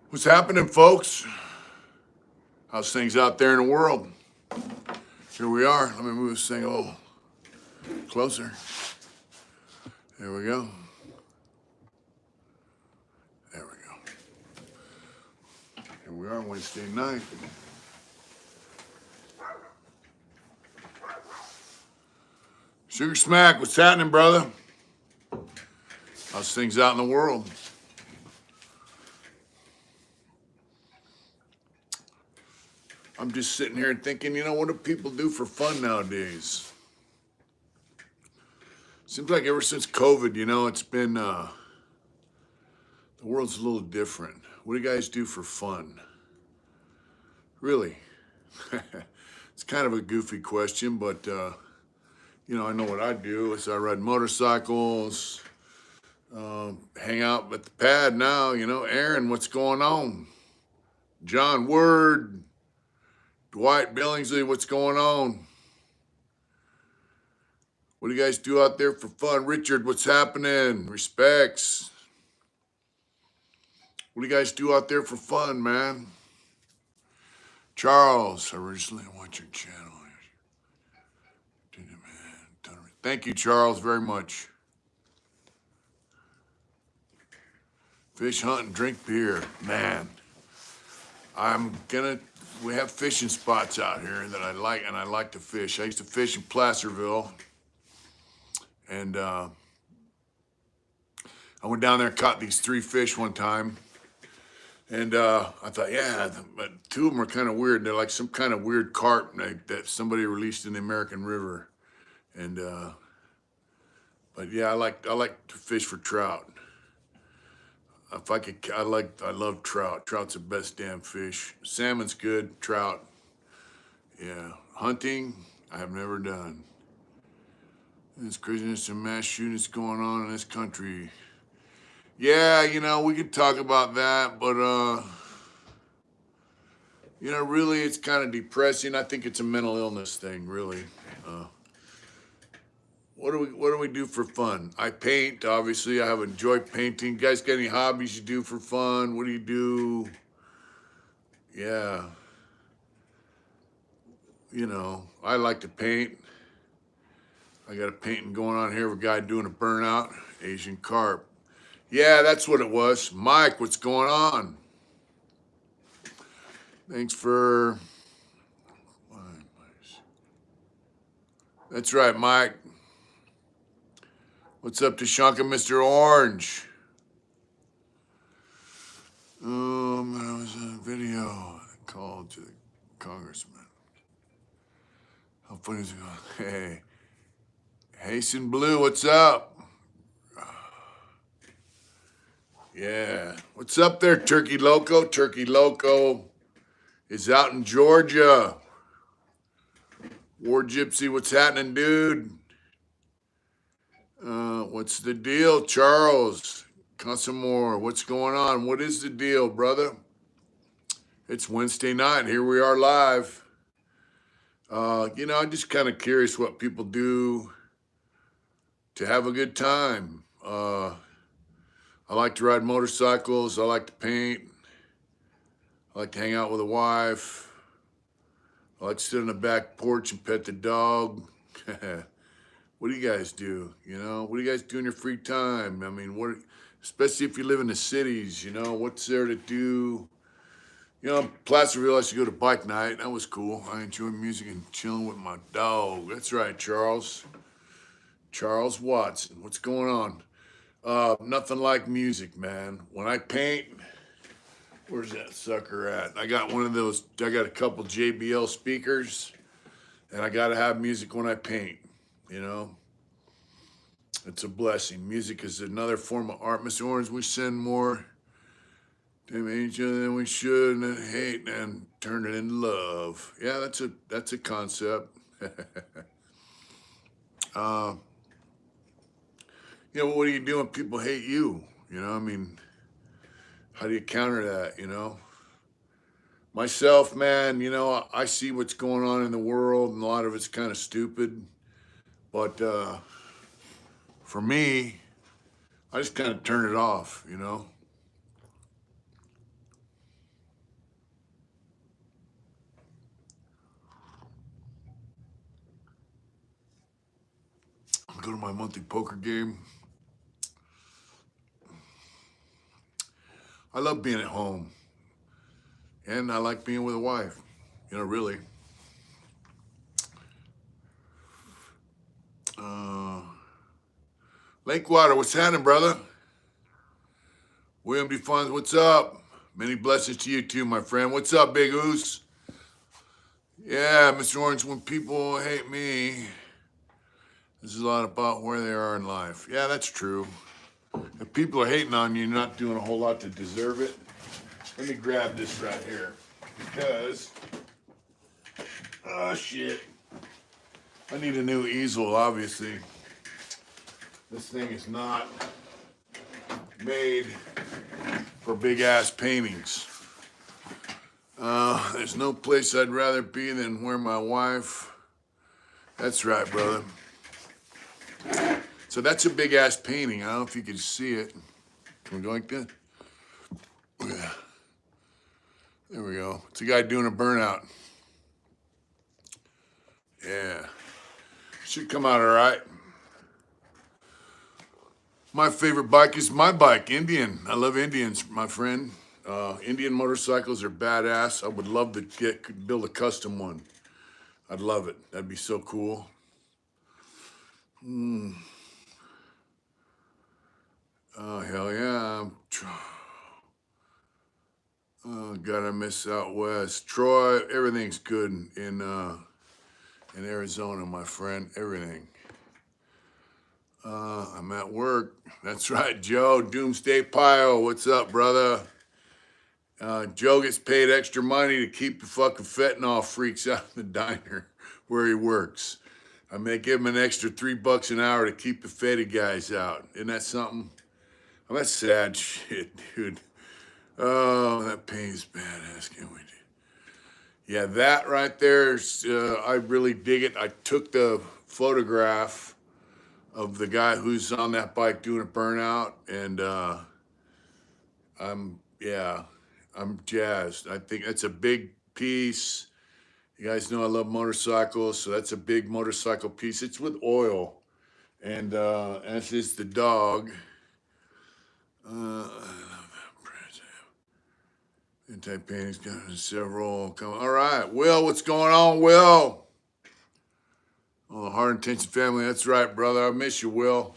What's happening, folks? How's things out there in the world? Here we are. Let me move this thing a little closer. There we go. There we go. Here we are, Wednesday night. Sugar Smack, what's happening, brother? How's things out in the world? I'm just sitting here and thinking, what do people do for fun nowadays? Seems like ever since COVID, it's been, the world's a little different. What do you guys do for fun? Really? It's kind of a goofy question, but, I know what I do is I ride motorcycles, hang out at the pad now, Aaron, what's going on? John Word, Dwight Billingsley, what's going on? What do you guys do out there for fun? Richard, what's happening? Respects. What do you guys do out there for fun, man? Charles, I recently watched your channel. Thank you, Charles, very much. Fish hunt and drink beer. Man, we have fishing spots out here that I like, and I like to fish. I used to fish in Placerville, and I went down there and caught these 3 fish one time. And I thought, yeah, but 2 of them are kind of weird. They're like some kind of weird carp that somebody released in the American River. And, but yeah, I like to fish for trout. If I could, I love trout. Trout's the best damn fish. Salmon's good, trout. Yeah, hunting, I have never done. There's craziness and mass shootings going on in this country. Yeah, we could talk about that, but, really it's kind of depressing. I think it's a mental illness thing, really. What do we do for fun? I paint, obviously. I have enjoyed painting. You guys got any hobbies you do for fun? What do you do? Yeah. I like to paint. I got a painting going on here of a guy doing a burnout, Asian carp. Yeah, that's what it was. Mike, what's going on? Thanks for... That's right, Mike. What's up to Shunka, Mr. Orange? There was a video called to the congressman. How funny is it going? Hey. Hasten Blue, what's up? Yeah. What's up there, Turkey Loco? Turkey Loco is out in Georgia. War Gypsy, what's happening, dude? What's the deal, Charles? Consamore, what's going on? What is the deal, brother? It's Wednesday night. Here we are live. I'm just kind of curious what people do to have a good time. I like to ride motorcycles. I like to paint. I like to hang out with a wife. I like to sit on the back porch and pet the dog. What do you guys do? What do you guys do in your free time? I mean, especially if you live in the cities, what's there to do? Placerville, I used to go to bike night. That was cool. I enjoy music and chilling with my dog. That's right, Charles. Charles Watson. What's going on? Nothing like music, man. When I paint, where's that sucker at? I got one of those, I got a couple JBL speakers, and I gotta have music when I paint, It's a blessing. Music is another form of art. Mr. Orange, we send more damn each other than we should, and hate, and turn it into love. Yeah, that's a concept. What do you do when people hate you? How do you counter that, Myself, man, I see what's going on in the world, and a lot of it's kind of stupid. But for me, I just kind of turn it off, go to my monthly poker game. I love being at home. And I like being with a wife. You know, really. Lakewater, what's happening, brother? William D. Funds, what's up? Many blessings to you too, my friend. What's up, Big Oos? Yeah, Mr. Orange, when people hate me, this is a lot about where they are in life. Yeah, that's true. If people are hating on you, you're not doing a whole lot to deserve it. Let me grab this right here. Because, oh shit. I need a new easel, obviously. This thing is not made for big ass paintings. There's no place I'd rather be than where my wife. That's right, brother. So that's a big ass painting. I don't know if you can see it. Can we go like that? Yeah. There we go. It's a guy doing a burnout. Yeah. Should come out all right. My favorite bike is my bike, Indian. I love Indians, my friend. Indian motorcycles are badass. I would love to build a custom one. I'd love it. That'd be so cool. Oh, hell yeah. Oh, God, I miss out west. Troy, everything's good in Arizona, my friend. Everything. I'm at work. That's right, Joe. Doomsday Pile. What's up, brother? Joe gets paid extra money to keep the fucking fentanyl freaks out in the diner where he works. I may give him an extra $3 an hour to keep the fetty guys out. Isn't that something? Oh, that's sad shit, dude. Oh, that pain's badass. Can't wait. Yeah, that right there, I really dig it. I took the photograph of the guy who's on that bike doing a burnout, and I'm jazzed. I think that's a big piece. You guys know I love motorcycles, so that's a big motorcycle piece. It's with oil, and as is the dog. I love that. Anti-painting's got several. All right, Will, what's going on, Will? Oh, the Hard Intention family. That's right, brother. I miss you, Will.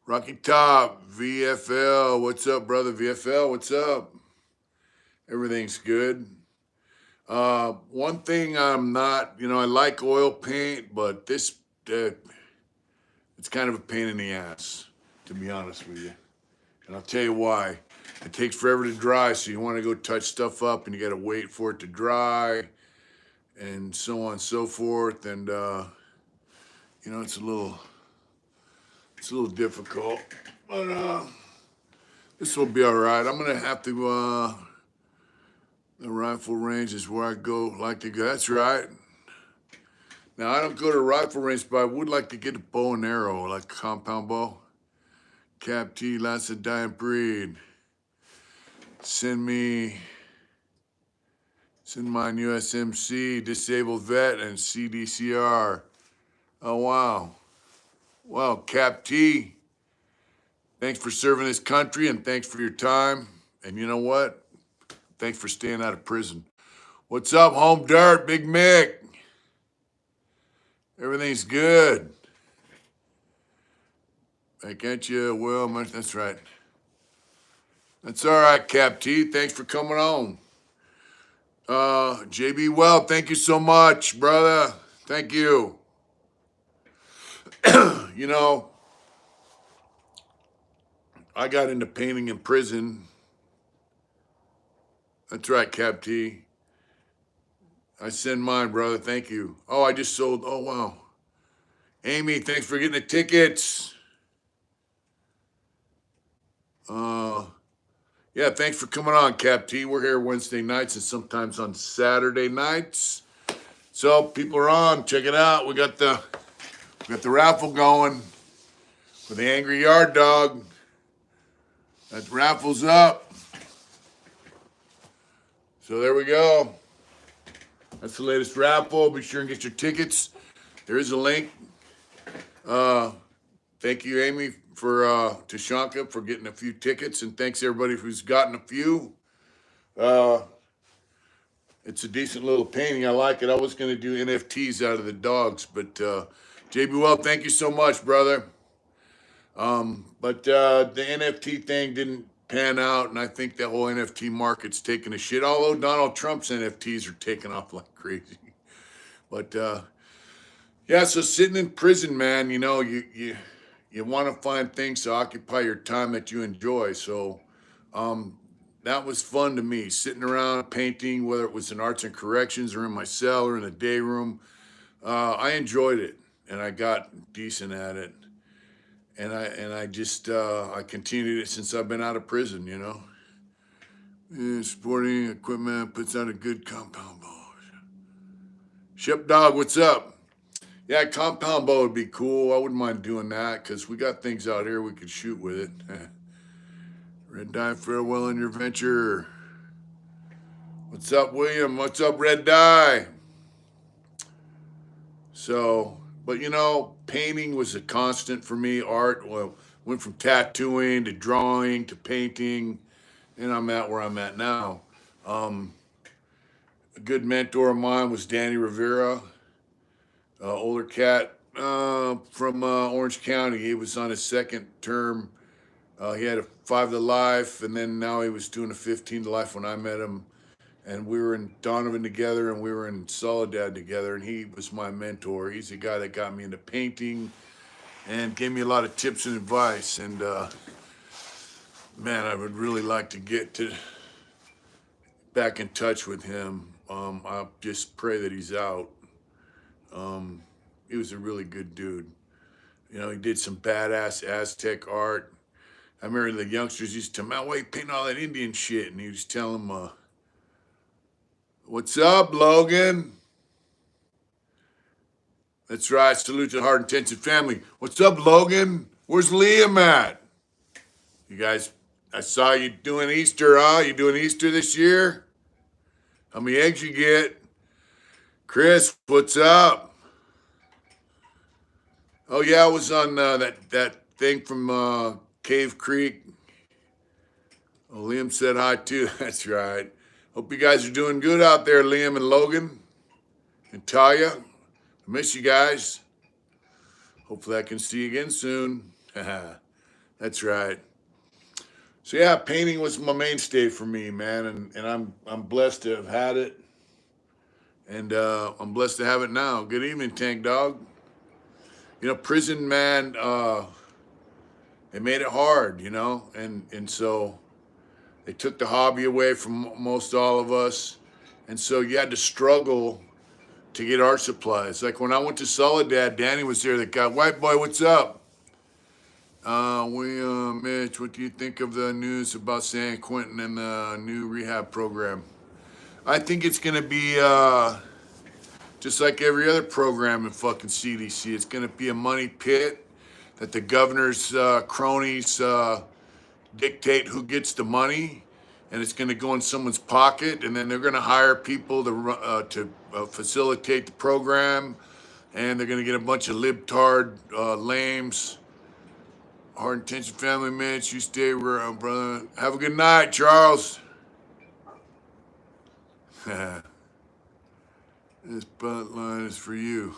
Rocky Top, VFL. What's up, brother? VFL, what's up? Everything's good. One thing I'm not, I like oil paint, but this, it's kind of a pain in the ass, to be honest with you. And I'll tell you why. It takes forever to dry, so you want to go touch stuff up, and you got to wait for it to dry, and so on and so forth. And it's a little difficult, but this will be all right. I'm gonna have to. The rifle range is where I like to go. That's right. Now I don't go to rifle range, but I would like to get a bow and arrow, like a compound bow. Cap T, lots of dying breed. Send mine USMC, disabled vet, and CDCR. Oh, wow. Well, Cap T, thanks for serving this country, and thanks for your time. And you know what? Thanks for staying out of prison. What's up, Home Dirt, Big Mick? Everything's good. Back at you, Will. That's right. That's all right, Cap T. Thanks for coming on. JB Well, thank you so much, brother. Thank you. I got into painting in prison. That's right, Cap T. I send mine, brother. Thank you. Oh, I just sold. Oh, wow. Amy, thanks for getting the tickets. Yeah, thanks for coming on, Cap T. We're here Wednesday nights and sometimes on Saturday nights. So people are on. Check it out. We got the raffle going for the Angry Yard Dog. That raffle's up. So there we go. That's the latest raffle. Be sure and get your tickets. There is a link. Thank you, Amy, for Tashanka for getting a few tickets, and thanks everybody who's gotten a few. It's a decent little painting. I like it. I was going to do NFTs out of the dogs, but JB Well, thank you so much, brother. But the NFT thing didn't pan out, and I think the whole NFT market's taking a shit. Although Donald Trump's NFTs are taking off like crazy. But yeah, so sitting in prison, man, you know, you want to find things to occupy your time that you enjoy. So that was fun to me, sitting around painting, whether it was in arts and corrections or in my cell or in the day room. I enjoyed it, and I got decent at it. And I just I continued it since I've been out of prison, you know. Yeah, sporting equipment puts out a good compound bow. Shep Dog, what's up? Yeah, compound bow would be cool. I wouldn't mind doing that because we got things out here we could shoot with it. Red Dye, farewell in your venture. What's up, William? What's up, Red Dye? So, but you know, painting was a constant for me. Art, well, went from tattooing to drawing to painting, and I'm at where I'm at now. A good mentor of mine was Danny Rivera, older cat from Orange County. He was on his second term. He had a 5 to life, and then now he was doing a 15 to life when I met him. And we were in Donovan together, and we were in Soledad together, and he was my mentor. He's the guy that got me into painting and gave me a lot of tips and advice. And man, I would really like to get back in touch with him. I just pray that he's out. He was a really good dude. You know, he did some badass Aztec art. I remember the youngsters used to tell me, man, why you painting all that Indian shit? And he was telling them, what's up, Logan? That's right. Salute to the Heart Intensive family. What's up, Logan? Where's Liam at? You guys, I saw you doing Easter, huh? You doing Easter this year? How many eggs you get? Chris, what's up? Oh yeah, I was on that thing from Cave Creek. Oh, Liam said hi too. That's right. Hope you guys are doing good out there, Liam and Logan and Talia. I miss you guys. Hopefully I can see you again soon. That's right. So yeah, painting was my mainstay for me, man, and I'm blessed to have had it, and I'm blessed to have it now. Good evening, Tank Dog. You know, prison, man, it made it hard, you know, and so they took the hobby away from most all of us, and so you had to struggle to get art supplies. Like when I went to Soledad, Danny was there. That guy, white boy, what's up? Mitch, what do you think of the news about San Quentin and the new rehab program? I think it's gonna be just like every other program in fucking CDC. It's gonna be a money pit that the governor's cronies dictate who gets the money, and it's going to go in someone's pocket, and then they're going to hire people to facilitate the program, and they're going to get a bunch of libtard lames. Hard intention family, Mitch, you stay around, brother. Have a good night, Charles. This butt line is for you.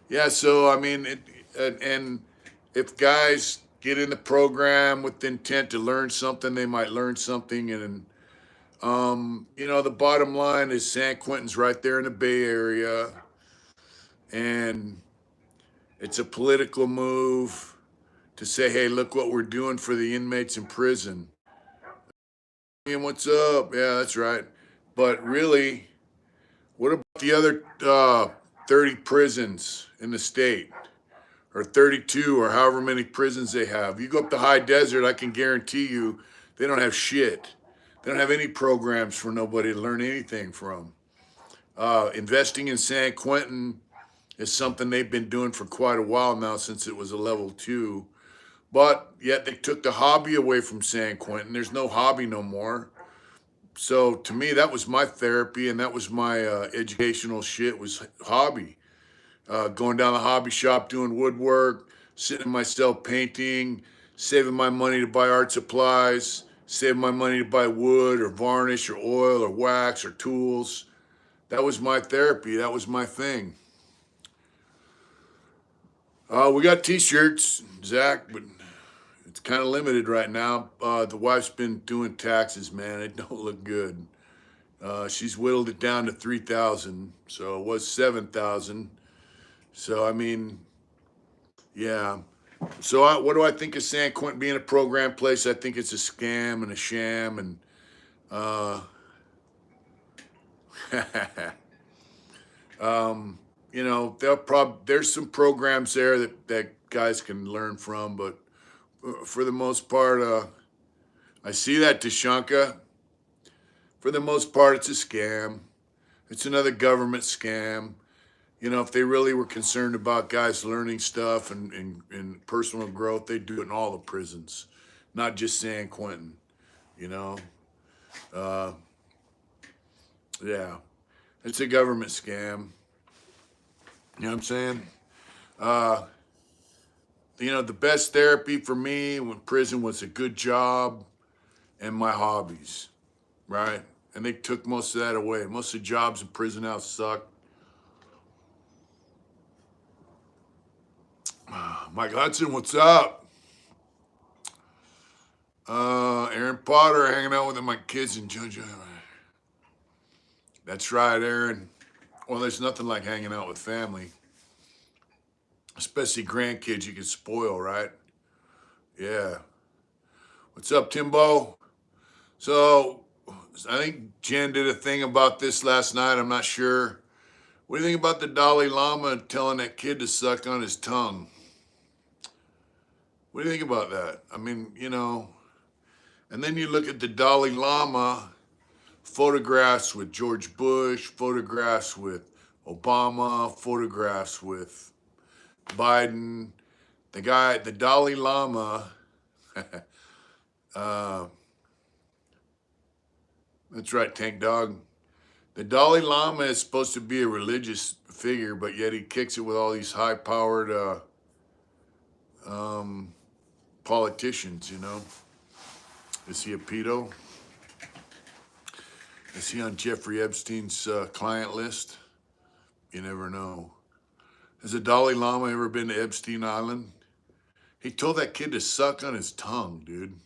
Yeah, so I mean, and if guys get in the program with the intent to learn something, they might learn something. And you know, the bottom line is San Quentin's right there in the Bay Area, and it's a political move to say, hey, look what we're doing for the inmates in prison. And what's up? Yeah, that's right. But really, what about the other 30 prisons in the state? Or 32, or however many prisons they have. You go up the high desert, I can guarantee you they don't have shit. They don't have any programs for nobody to learn anything from. Investing in San Quentin is something they've been doing for quite a while now, since it was a level 2. But yet they took the hobby away from San Quentin. There's no hobby no more. So to me, that was my therapy, and that was my educational shit, was hobby. going down the hobby shop, doing woodwork, sitting in myself painting, saving my money to buy art supplies, saving my money to buy wood or varnish or oil or wax or tools. That was my therapy. That was my thing. We got t-shirts, Zach, but it's kind of limited right now. The wife's been doing taxes, man. It don't look good. She's whittled it down to 3,000, so it was 7,000. So I mean, yeah. So what do I think of San Quentin being a program place? I think it's a scam and a sham, and uh, you know, there's some programs there that guys can learn from, but for the most part, I see that, Tashanka. For the most part, it's a scam. It's another government scam. You know, if they really were concerned about guys learning stuff and personal growth, they'd do it in all the prisons, not just San Quentin, you know. Uh, yeah, it's a government scam. You know what I'm saying? Uh, you know, the best therapy for me when prison was a good job and my hobbies, right? And they took most of that away. Most of the jobs in prison now suck. Mike Hudson, what's up? Aaron Potter, hanging out with my kids and JoJo. That's right, Aaron. Well, there's nothing like hanging out with family, especially grandkids you can spoil, right? Yeah. What's up, Timbo? So, I think Jen did a thing about this last night. I'm not sure. What do you think about the Dalai Lama telling that kid to suck on his tongue? What do you think about that? I mean, you know, and then you look at the Dalai Lama photographs with George Bush, photographs with Obama, photographs with Biden. The Dalai Lama, uh, that's right, Tank Dog. The Dalai Lama is supposed to be a religious figure, but yet he kicks it with all these high-powered politicians, you know. Is he a pedo? Is he on Jeffrey Epstein's client list? You never know. Has the Dalai Lama ever been to Epstein Island? He told that kid to suck on his tongue, dude.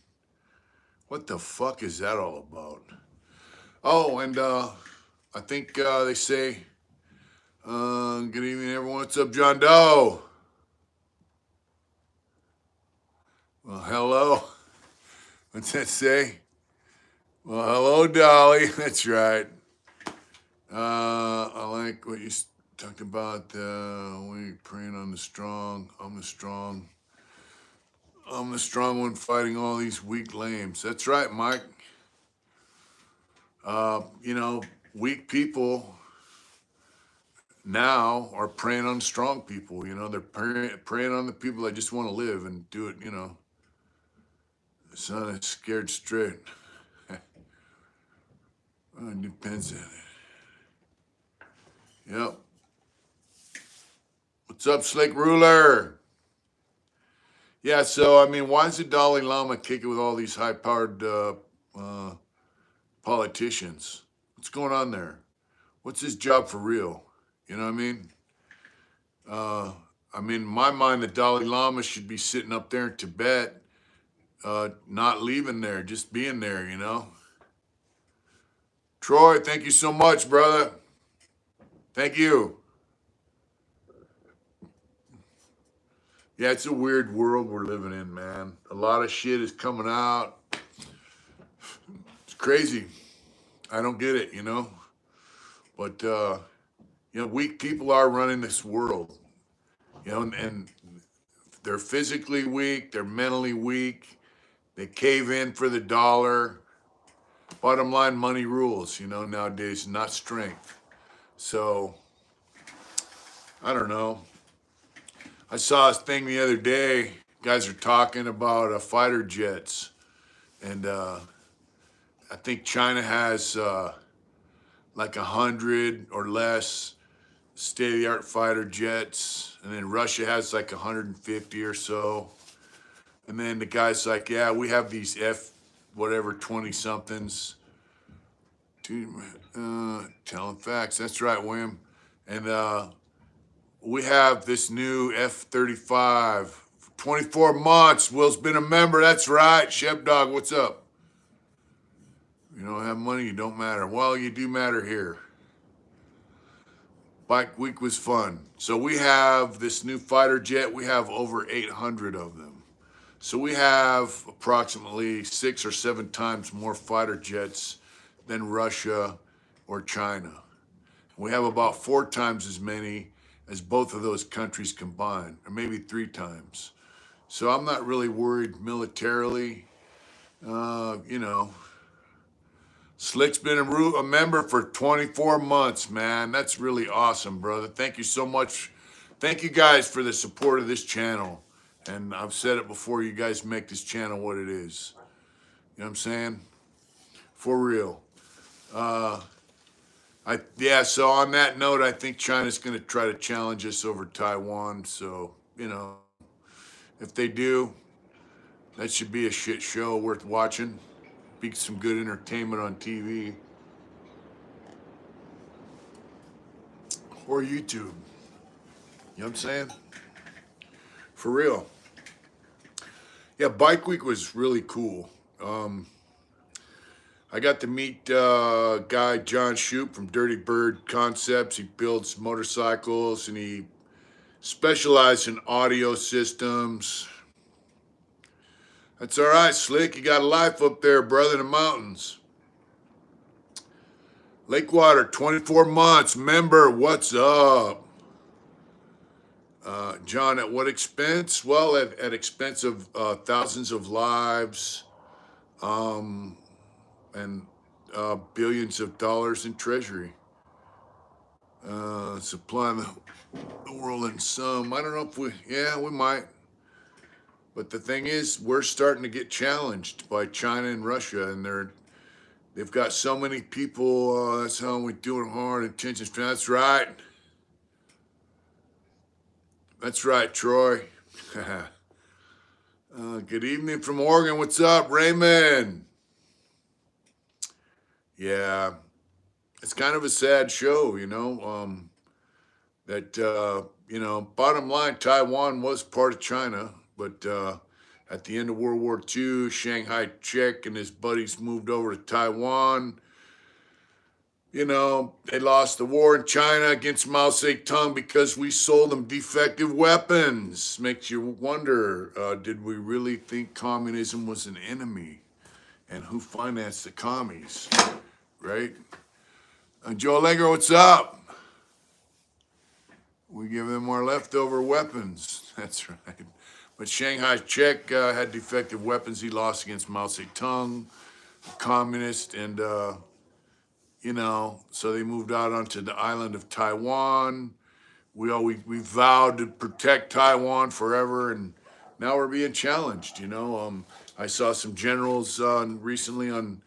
What the fuck is that all about? Oh, and I think they say, good evening, everyone. What's up, John Doe? Well, hello. What's that say? Well, hello, Dolly. That's right. I like what you talked about. We preying on the strong. I'm the strong. I'm the strong one fighting all these weak lames. That's right, Mike. You know, weak people now are preying on strong people. You know, they're preying on the people that just want to live and do it, you know. The son is scared straight. Well, it depends on it. Yep. What's up, Slick Ruler? Yeah, so, I mean, why is the Dalai Lama kicking with all these high-powered politicians? What's going on there? What's his job for real? You know what I mean? In my mind, the Dalai Lama should be sitting up there in Tibet, not leaving there, just being there, you know? Troy, thank you so much, brother. Thank you. Yeah, it's a weird world we're living in, man. A lot of shit is coming out. It's crazy. I don't get it, you know? But, you know, weak people are running this world, you know, and they're physically weak, they're mentally weak, they cave in for the dollar. Bottom line, money rules, you know, nowadays, not strength. So, I don't know. I saw a thing the other day. Guys are talking about fighter jets. And I think China has like 100 or less state-of-the-art fighter jets, and then Russia has like 150 or so. And then the guy's like, yeah, we have these F whatever 20 somethings. Telling facts. That's right, William. And we have this new F-35. 24 months. Will's been a member. That's right. Shep Dog, what's up? You don't have money, you don't matter. Well, you do matter here. Bike week was fun. So we have this new fighter jet. We have over 800 of them. So we have approximately 6 or 7 times more fighter jets than Russia or China. We have about 4 times as many as both of those countries combined, or maybe 3 times. So I'm not really worried militarily. You know, Slick's been a member for 24 months, man. That's really awesome, brother. Thank you so much. Thank you guys for the support of this channel. And I've said it before, you guys make this channel what it is. You know what I'm saying? For real. So on that note, I think China's going to try to challenge us over Taiwan. So, you know, if they do, that should be a shit show worth watching. Be some good entertainment on TV. Or YouTube. You know what I'm saying? For real. Yeah, Bike Week was really cool. I got to meet guy John Shoup from Dirty Bird Concepts. He builds motorcycles and he specializes in audio systems. That's all right, Slick. You got a life up there, brother, in the mountains. Lakewater, 24 months. Member, what's up? John, at what expense? Well, at expense of thousands of lives and billions of dollars in treasury. Supply the world in some. I don't know if we might. But the thing is, we're starting to get challenged by China and Russia, and they've got so many people. That's how we do it hard. Intentions. That's right. That's right, Troy. Good evening from Oregon. What's up, Raymond? Yeah, it's kind of a sad show, you know. Bottom line, Taiwan was part of China, but at the end of World War II, Shanghai Czech and his buddies moved over to Taiwan. You know, they lost the war in China against Mao Zedong because we sold them defective weapons. Makes you wonder, did we really think communism was an enemy? And who financed the commies, right? Joe Allegro, what's up? We give them our leftover weapons. That's right. But Shanghai Czech had defective weapons he lost against Mao Zedong, communist, and so they moved out onto the island of Taiwan. We vowed to protect Taiwan forever, and now we're being challenged. I saw some generals recently on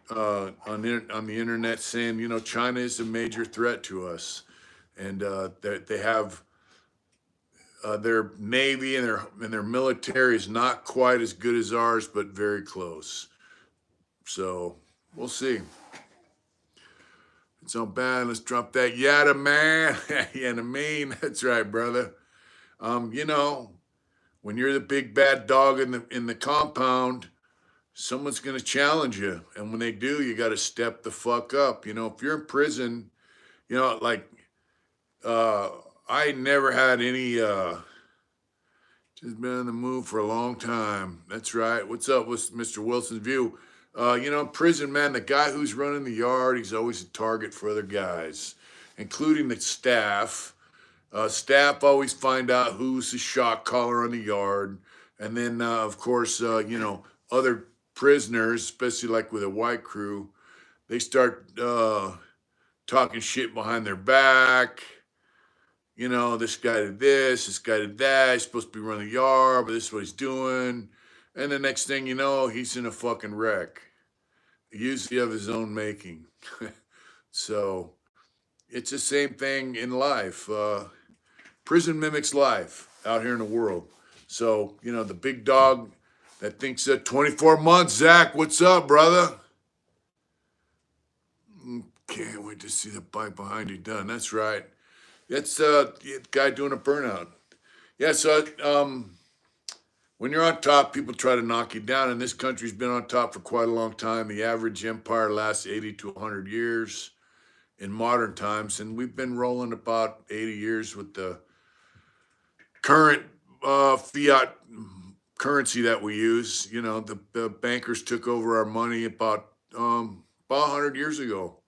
the internet saying, China is a major threat to us, and they have their navy and their military is not quite as good as ours, but very close. So we'll see. It's not bad. Let's drop that yada, man. Yeah, mean. That's right, brother. When you're the big bad dog in the compound, someone's gonna challenge you, and when they do, you got to step the fuck up. If you're in prison, I never had any. Just been on the move for a long time. That's right. What's up with Mr. Wilson's view? In prison, man, the guy who's running the yard, he's always a target for other guys, including the staff. Staff always find out who's the shot caller on the yard. And then, of course, other prisoners, especially like with a white crew, they start talking shit behind their back. This guy did this guy did that. He's supposed to be running the yard, but this is what he's doing. And the next thing you know, he's in a fucking wreck, usually of his own making. So, it's the same thing in life. Prison mimics life out here in the world. So, you know, the big dog that thinks that 24 months, Zach, what's up, brother? Can't wait to see the bike behind you done. That's right. That's the guy doing a burnout. Yeah, so when you're on top, people try to knock you down, and this country's been on top for quite a long time. The average empire lasts 80 to 100 years in modern times, and we've been rolling about 80 years with the current fiat currency that we use. You know, the bankers took over our money about 100 years ago,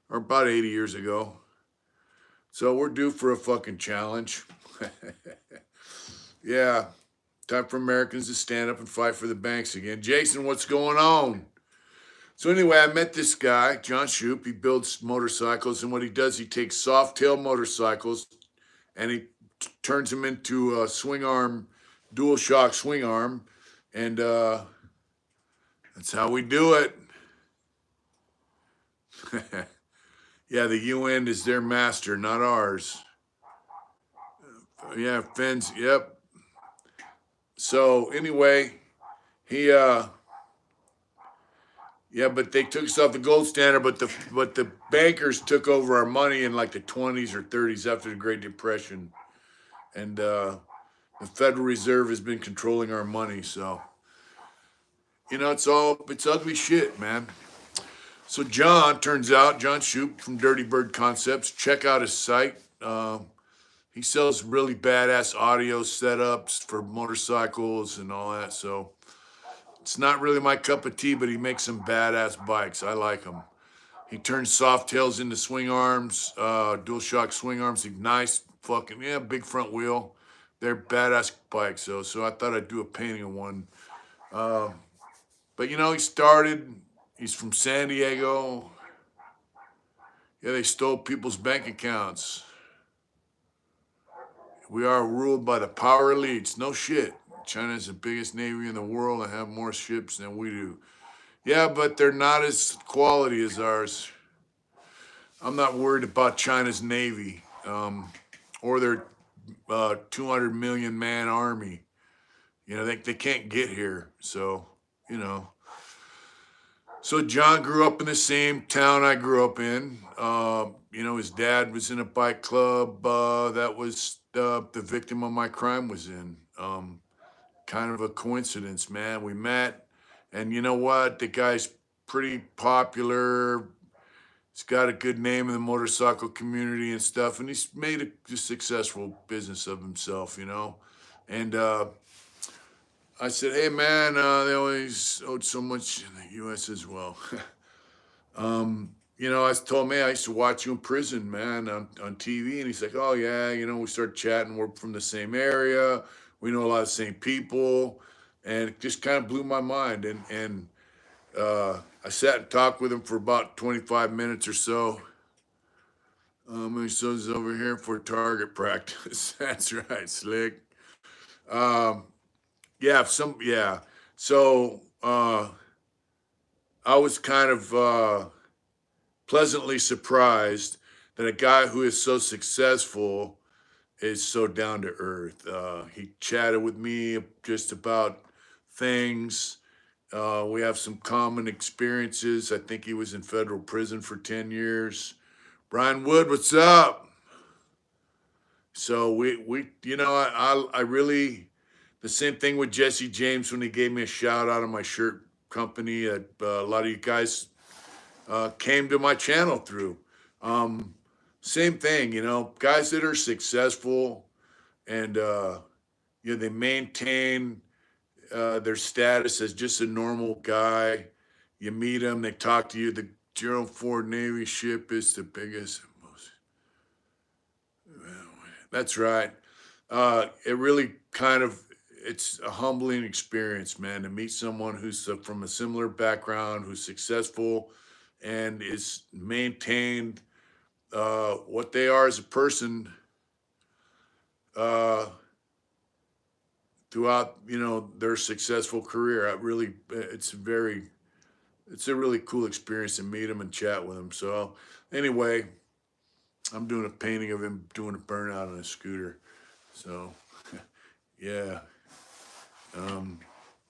or about 80 years ago. So we're due for a fucking challenge. Yeah, time for Americans to stand up and fight for the banks again. Jason, what's going on? So anyway, I met this guy, John Shoup. He builds motorcycles, and what he does, he takes soft tail motorcycles and he turns them into a swing arm, dual shock swing arm, and that's how we do it. Yeah, the UN is their master, not ours. Yeah, Fins. Yep. So anyway, he yeah, but they took us off the gold standard, but the bankers took over our money in like the 20s or 30s after the Great Depression, and the Federal Reserve has been controlling our money. So you know, it's ugly shit, man. So turns out John Shoup from Dirty Bird Concepts. Check out his site. He sells really badass audio setups for motorcycles and all that. So it's not really my cup of tea, but he makes some badass bikes. I like them. He turns soft tails into swing arms, dual shock swing arms. Nice fucking, yeah, big front wheel. They're badass bikes, though. So I thought I'd do a painting of one. But you know, he's from San Diego. Yeah, they stole people's bank accounts. We are ruled by the power elites. No shit. China is the biggest navy in the world and have more ships than we do. Yeah, but they're not as quality as ours. I'm not worried about China's navy or their 200 million man army. You know, they can't get here. So, you know. So John grew up in the same town I grew up in. You know, his dad was in a bike club that was the victim of my crime was in. Kind of a coincidence, man. We met, and you know what? The guy's pretty popular. He's got a good name in the motorcycle community and stuff, and he's made a successful business of himself, you know. And I said, hey, man, they always owed so much in the U.S. as well. You know, I told him, hey, I used to watch you in prison, man, on TV. And he's like, oh, yeah, you know, we started chatting. We're from the same area. We know a lot of the same people. And it just kind of blew my mind. And I sat and talked with him for about 25 minutes or so. He says over here for target practice. That's right, slick. Um, yeah. So I was kind of pleasantly surprised that a guy who is so successful is so down to earth. He chatted with me just about things. We have some common experiences. I think he was in federal prison for 10 years. Brian Wood, what's up? So you know, I really, the same thing with Jesse James when he gave me a shout out on my shirt company. A lot of you guys came to my channel through. Same thing, you know, guys that are successful and you know they maintain their status as just a normal guy. You meet them, they talk to you. The Gerald Ford Navy ship is the biggest. That's right. It really kind of it's a humbling experience, man, to meet someone who's from a similar background, who's successful, and is maintained what they are as a person uh, throughout, you know, their successful career. It's a really cool experience to meet them and chat with them. So anyway, I'm doing a painting of him doing a burnout on a scooter. So, yeah.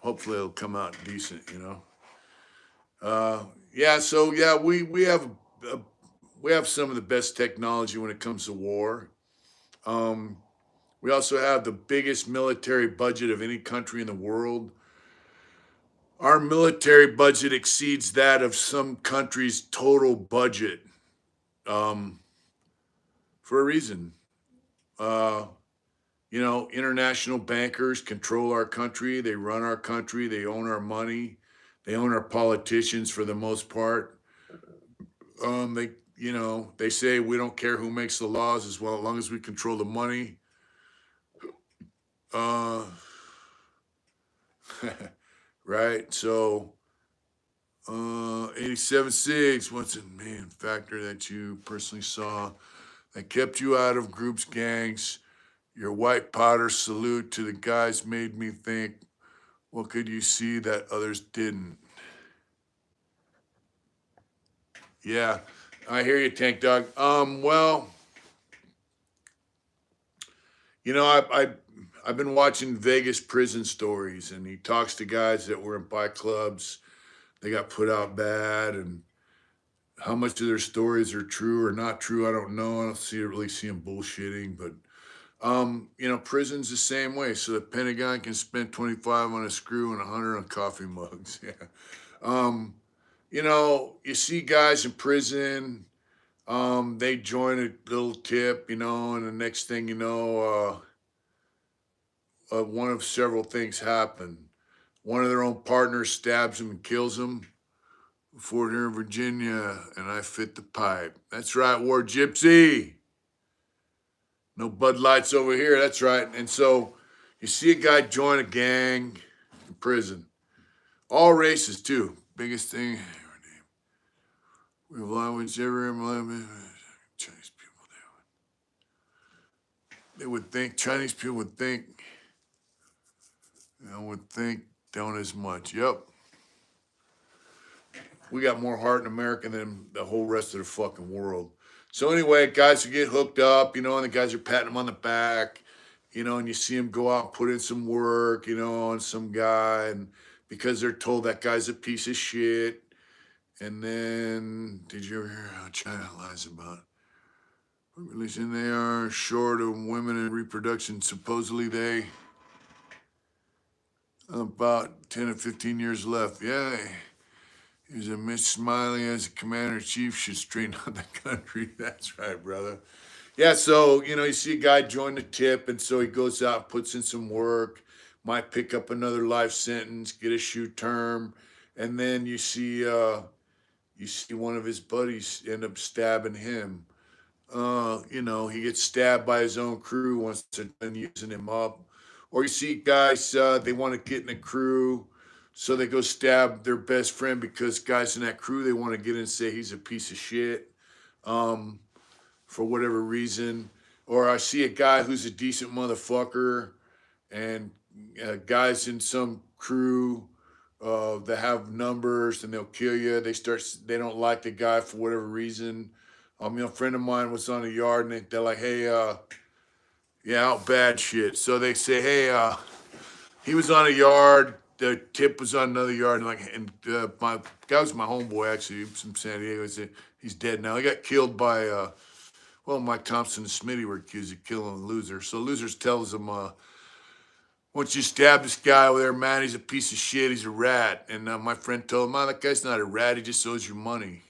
Hopefully it'll come out decent, you know. Yeah. So yeah, uh, we have some of the best technology when it comes to war. Um, we also have the biggest military budget of any country in the world. Our military budget exceeds that of some countries' total budget, um, for a reason. Uh, international bankers control our country. They run our country. They own our money. They own our politicians for the most part. They say we don't care who makes the laws as well, as long as we control the money. Uh, right. So, 87.6. What's the main factor that you personally saw that kept you out of groups, gangs? Your white powder salute to the guys made me think, what could you see that others didn't? Yeah, I hear you, Tank Dog. Well, you know, I've been watching Vegas prison stories, and he talks to guys that were in bike clubs. They got put out bad, and how much of their stories are true or not true, I don't know. I don't really see them bullshitting, but prison's the same way. So the Pentagon can spend 25 on a screw and 100 on coffee mugs. Yeah. Um, you see guys in prison. They join a little tip, and the next thing you know, one of several things happen. One of their own partners stabs him and kills him. Fort here in Virginia, and I fit the pipe. That's right, War Gypsy. No Bud Lights over here. That's right. And so you see a guy join a gang in prison. All races, too. Biggest thing. We have language everywhere. Chinese people, they would think, Chinese people would think, don't as much. Yep. We got more heart in America than the whole rest of the fucking world. So anyway, guys who get hooked up, and the guys are patting them on the back, and you see them go out and put in some work, on some guy, and because they're told that guy's a piece of shit. And then, did you ever hear how China lies about population? They are short of women in reproduction. Supposedly they about 10 or 15 years left. Yeah, here's a Miss Smiley as a commander in chief should straighten out the country. That's right, brother. Yeah, so you see a guy join the tip, and so he goes out, puts in some work, might pick up another life sentence, get a shoe term, and then you see one of his buddies end up stabbing him. He gets stabbed by his own crew once they're done using him up. Or you see guys, they want to get in a crew, so they go stab their best friend because guys in that crew, they want to get in and say he's a piece of shit. Um, for whatever reason. Or I see a guy who's a decent motherfucker, and guys in some crew that have numbers and they'll kill you. They don't like the guy for whatever reason. A friend of mine was on a yard, and they're like, hey, yeah, out bad shit. So they say, hey, he was on a yard. The tip was on another yard, and my guy was my homeboy actually from San Diego. He's dead now. He got killed by Mike Thompson and Smitty were accused of killing a loser. So losers tells him, once you stab this guy over there, man, he's a piece of shit. He's a rat. And my friend told him, that guy's not a rat. He just owes you money.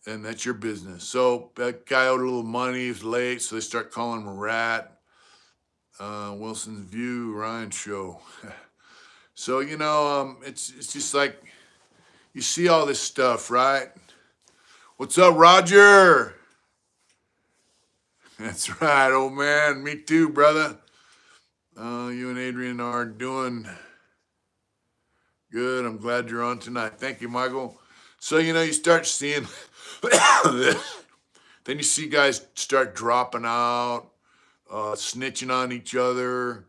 And that's your business. So that guy owed a little money. He was late, so they start calling him a rat. Wilson's View, Ryan Show. So, it's just like you see all this stuff, right? What's up, Roger? That's right, old man. Me too, brother. You and Adrian are doing good. I'm glad you're on tonight. Thank you, Michael. So, you start seeing this. Then you see guys start dropping out, snitching on each other.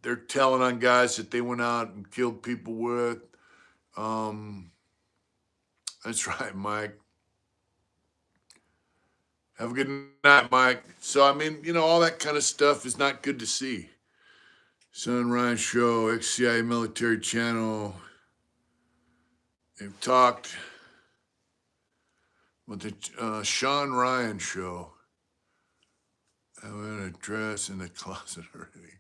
They're telling on guys that they went out and killed people with. Um, that's right, Mike. Have a good night, Mike. So, I mean, all that kind of stuff is not good to see. Son Ryan Show, XCI Military Channel. They've talked with the Sean Ryan Show. I have an address in the closet already.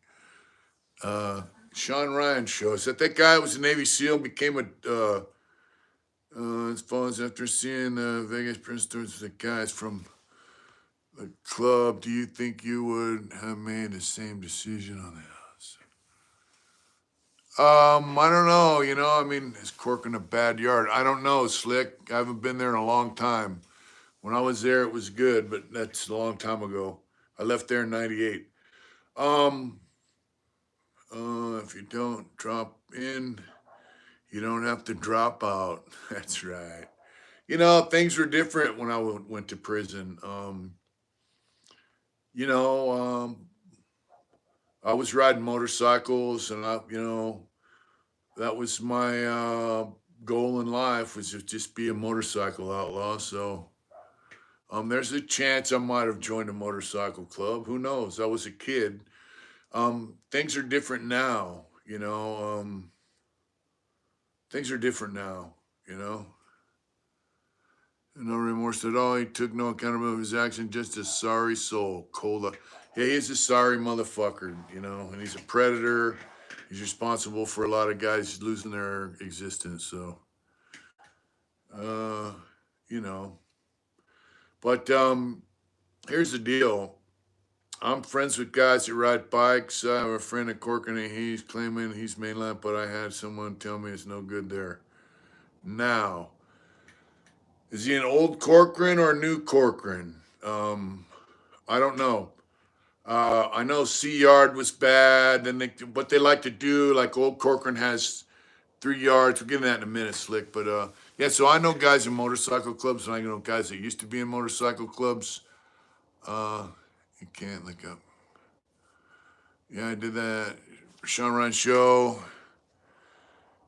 Sean Ryan Show. Is that guy was a Navy SEAL, became his phones after seeing the Vegas Prince Stores with the guys from the club. Do you think you would have made the same decision on the house? I don't know. I mean, is Cork in a bad yard? I don't know, Slick. I haven't been there in a long time. When I was there, it was good, but that's a long time ago. I left there in '98. Um, if you don't drop in, you don't have to drop out. That's right. Things were different when I went to prison. You know, I was riding motorcycles, and that was my goal in life was to just be a motorcycle outlaw. So, there's a chance I might have joined a motorcycle club. Who knows? I was a kid. Things are different now. Things are different now. You know. No remorse at all. He took no accountability of his action, just a sorry soul. Cola. Yeah, he's a sorry motherfucker, and he's a predator. He's responsible for a lot of guys losing their existence. So, uh, you know. But here's the deal. I'm friends with guys that ride bikes. I have a friend at Corcoran, and he's claiming he's mainland, but I had someone tell me it's no good there. Now, is he an old Corcoran or a new Corcoran? I don't know. I know Sea Yard was bad. Then what they like to do, like Old Corcoran has 3 yards. We'll get into that in a minute, Slick. But yeah, so I know guys in motorcycle clubs, and I know guys that used to be in motorcycle clubs. You can't look up. Yeah, I did that. Sean Ryan Show.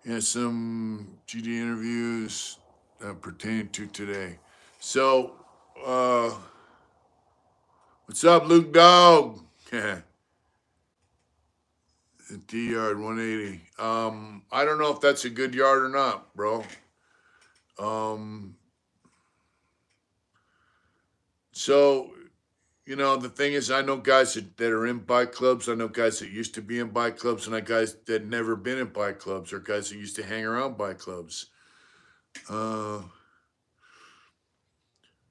Yeah, some GD interviews that pertain to today. So, what's up, Luke Dog? Yeah. The D yard 180. I don't know if that's a good yard or not, bro. Um, so the thing is, I know guys that are in bike clubs. I know guys that used to be in bike clubs, and I guys that never been in bike clubs, or guys that used to hang around bike clubs.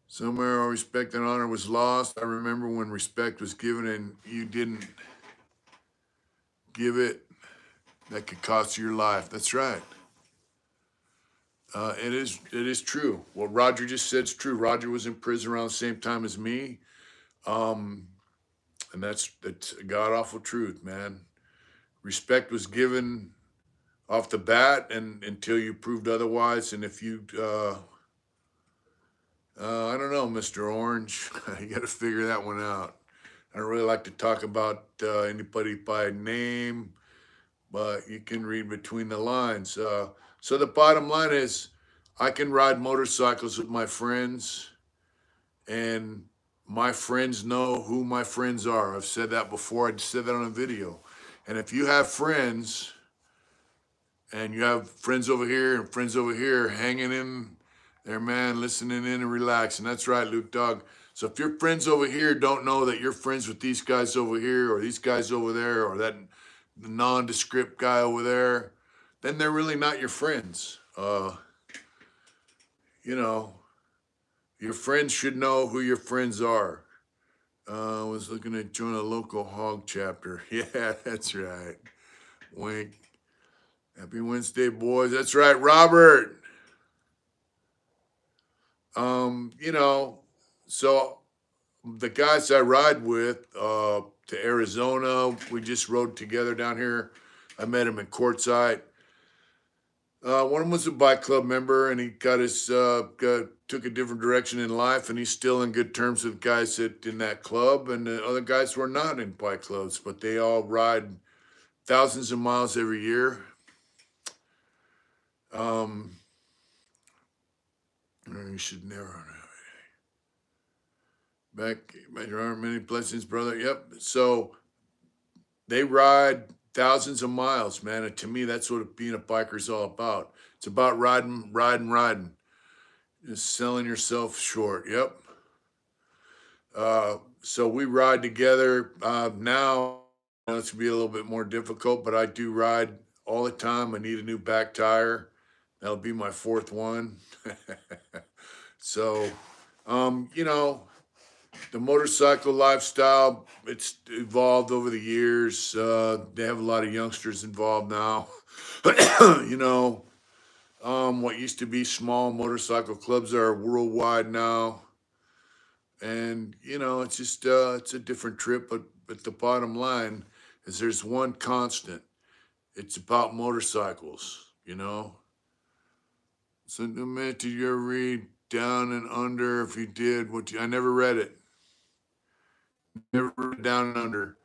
Somewhere all respect and honor was lost. I remember when respect was given and you didn't give it, that could cost you your life. That's right. It is true. What Roger just said is true. Roger was in prison around the same time as me. Um, and that's a god awful truth, man. Respect was given off the bat, and until you proved otherwise. And if you, I don't know, Mr. Orange, you got to figure that one out. I don't really like to talk about anybody by name, but you can read between the lines. So the bottom line is, I can ride motorcycles with my friends, and my friends know who my friends are. I've said that before. I just said that on a video. And if you have friends, and you have friends over here and friends over here hanging in there, man, listening in and relaxing. That's right, Luke Dog. So if your friends over here don't know that you're friends with these guys over here, or these guys over there, or that nondescript guy over there, then they're really not your friends. You know, your friends should know who your friends are. I was looking to join a local hog chapter. Yeah, that's right. Wink. Happy Wednesday, boys. That's right, Robert. So the guys I ride with to Arizona, we just rode together down here. I met him in Quartzsite. One of them was a bike club member, and he took a different direction in life, and he's still in good terms with guys that in that club, and the other guys were not in bike clubs, but they all ride thousands of miles every year. You should never. Back, there aren't many blessings, brother. Yep. So they ride thousands of miles, man. And to me, that's what being a biker is all about. It's about riding, riding, riding. Just selling yourself short. Yep. So we ride together. Now it's gonna be a little bit more difficult, but I do ride all the time. I need a new back tire. That'll be my fourth one. So, you know, the motorcycle lifestyle, it's evolved over the years. They have a lot of youngsters involved now. you know, what used to be small motorcycle clubs are worldwide now. And, it's just, it's a different trip. But the bottom line is there's one constant. It's about motorcycles. So, man, did you ever read Down and Under? If you did, I never read it. Never read Down and Under.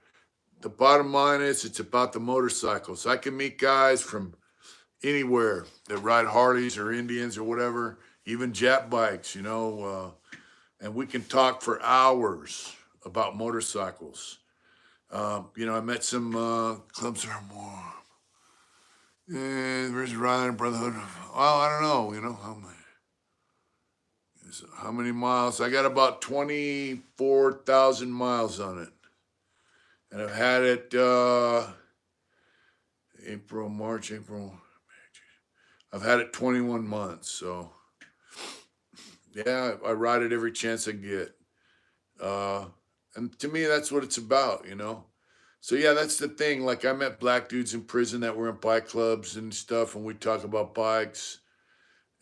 The bottom line is it's about the motorcycles. I can meet guys from anywhere that ride Harleys or Indians or whatever, even Jap bikes, and we can talk for hours about motorcycles. I met some clubs that are more. There's Riding Brotherhood. Well, I don't know, how many miles. I got about 24,000 miles on it. And I've had it April. I've had it 21 months. So, yeah, I ride it every chance I get. Uh, and to me, that's what it's about. So, yeah, that's the thing. Like, I met black dudes in prison that were in bike clubs and stuff, and we talk about bikes.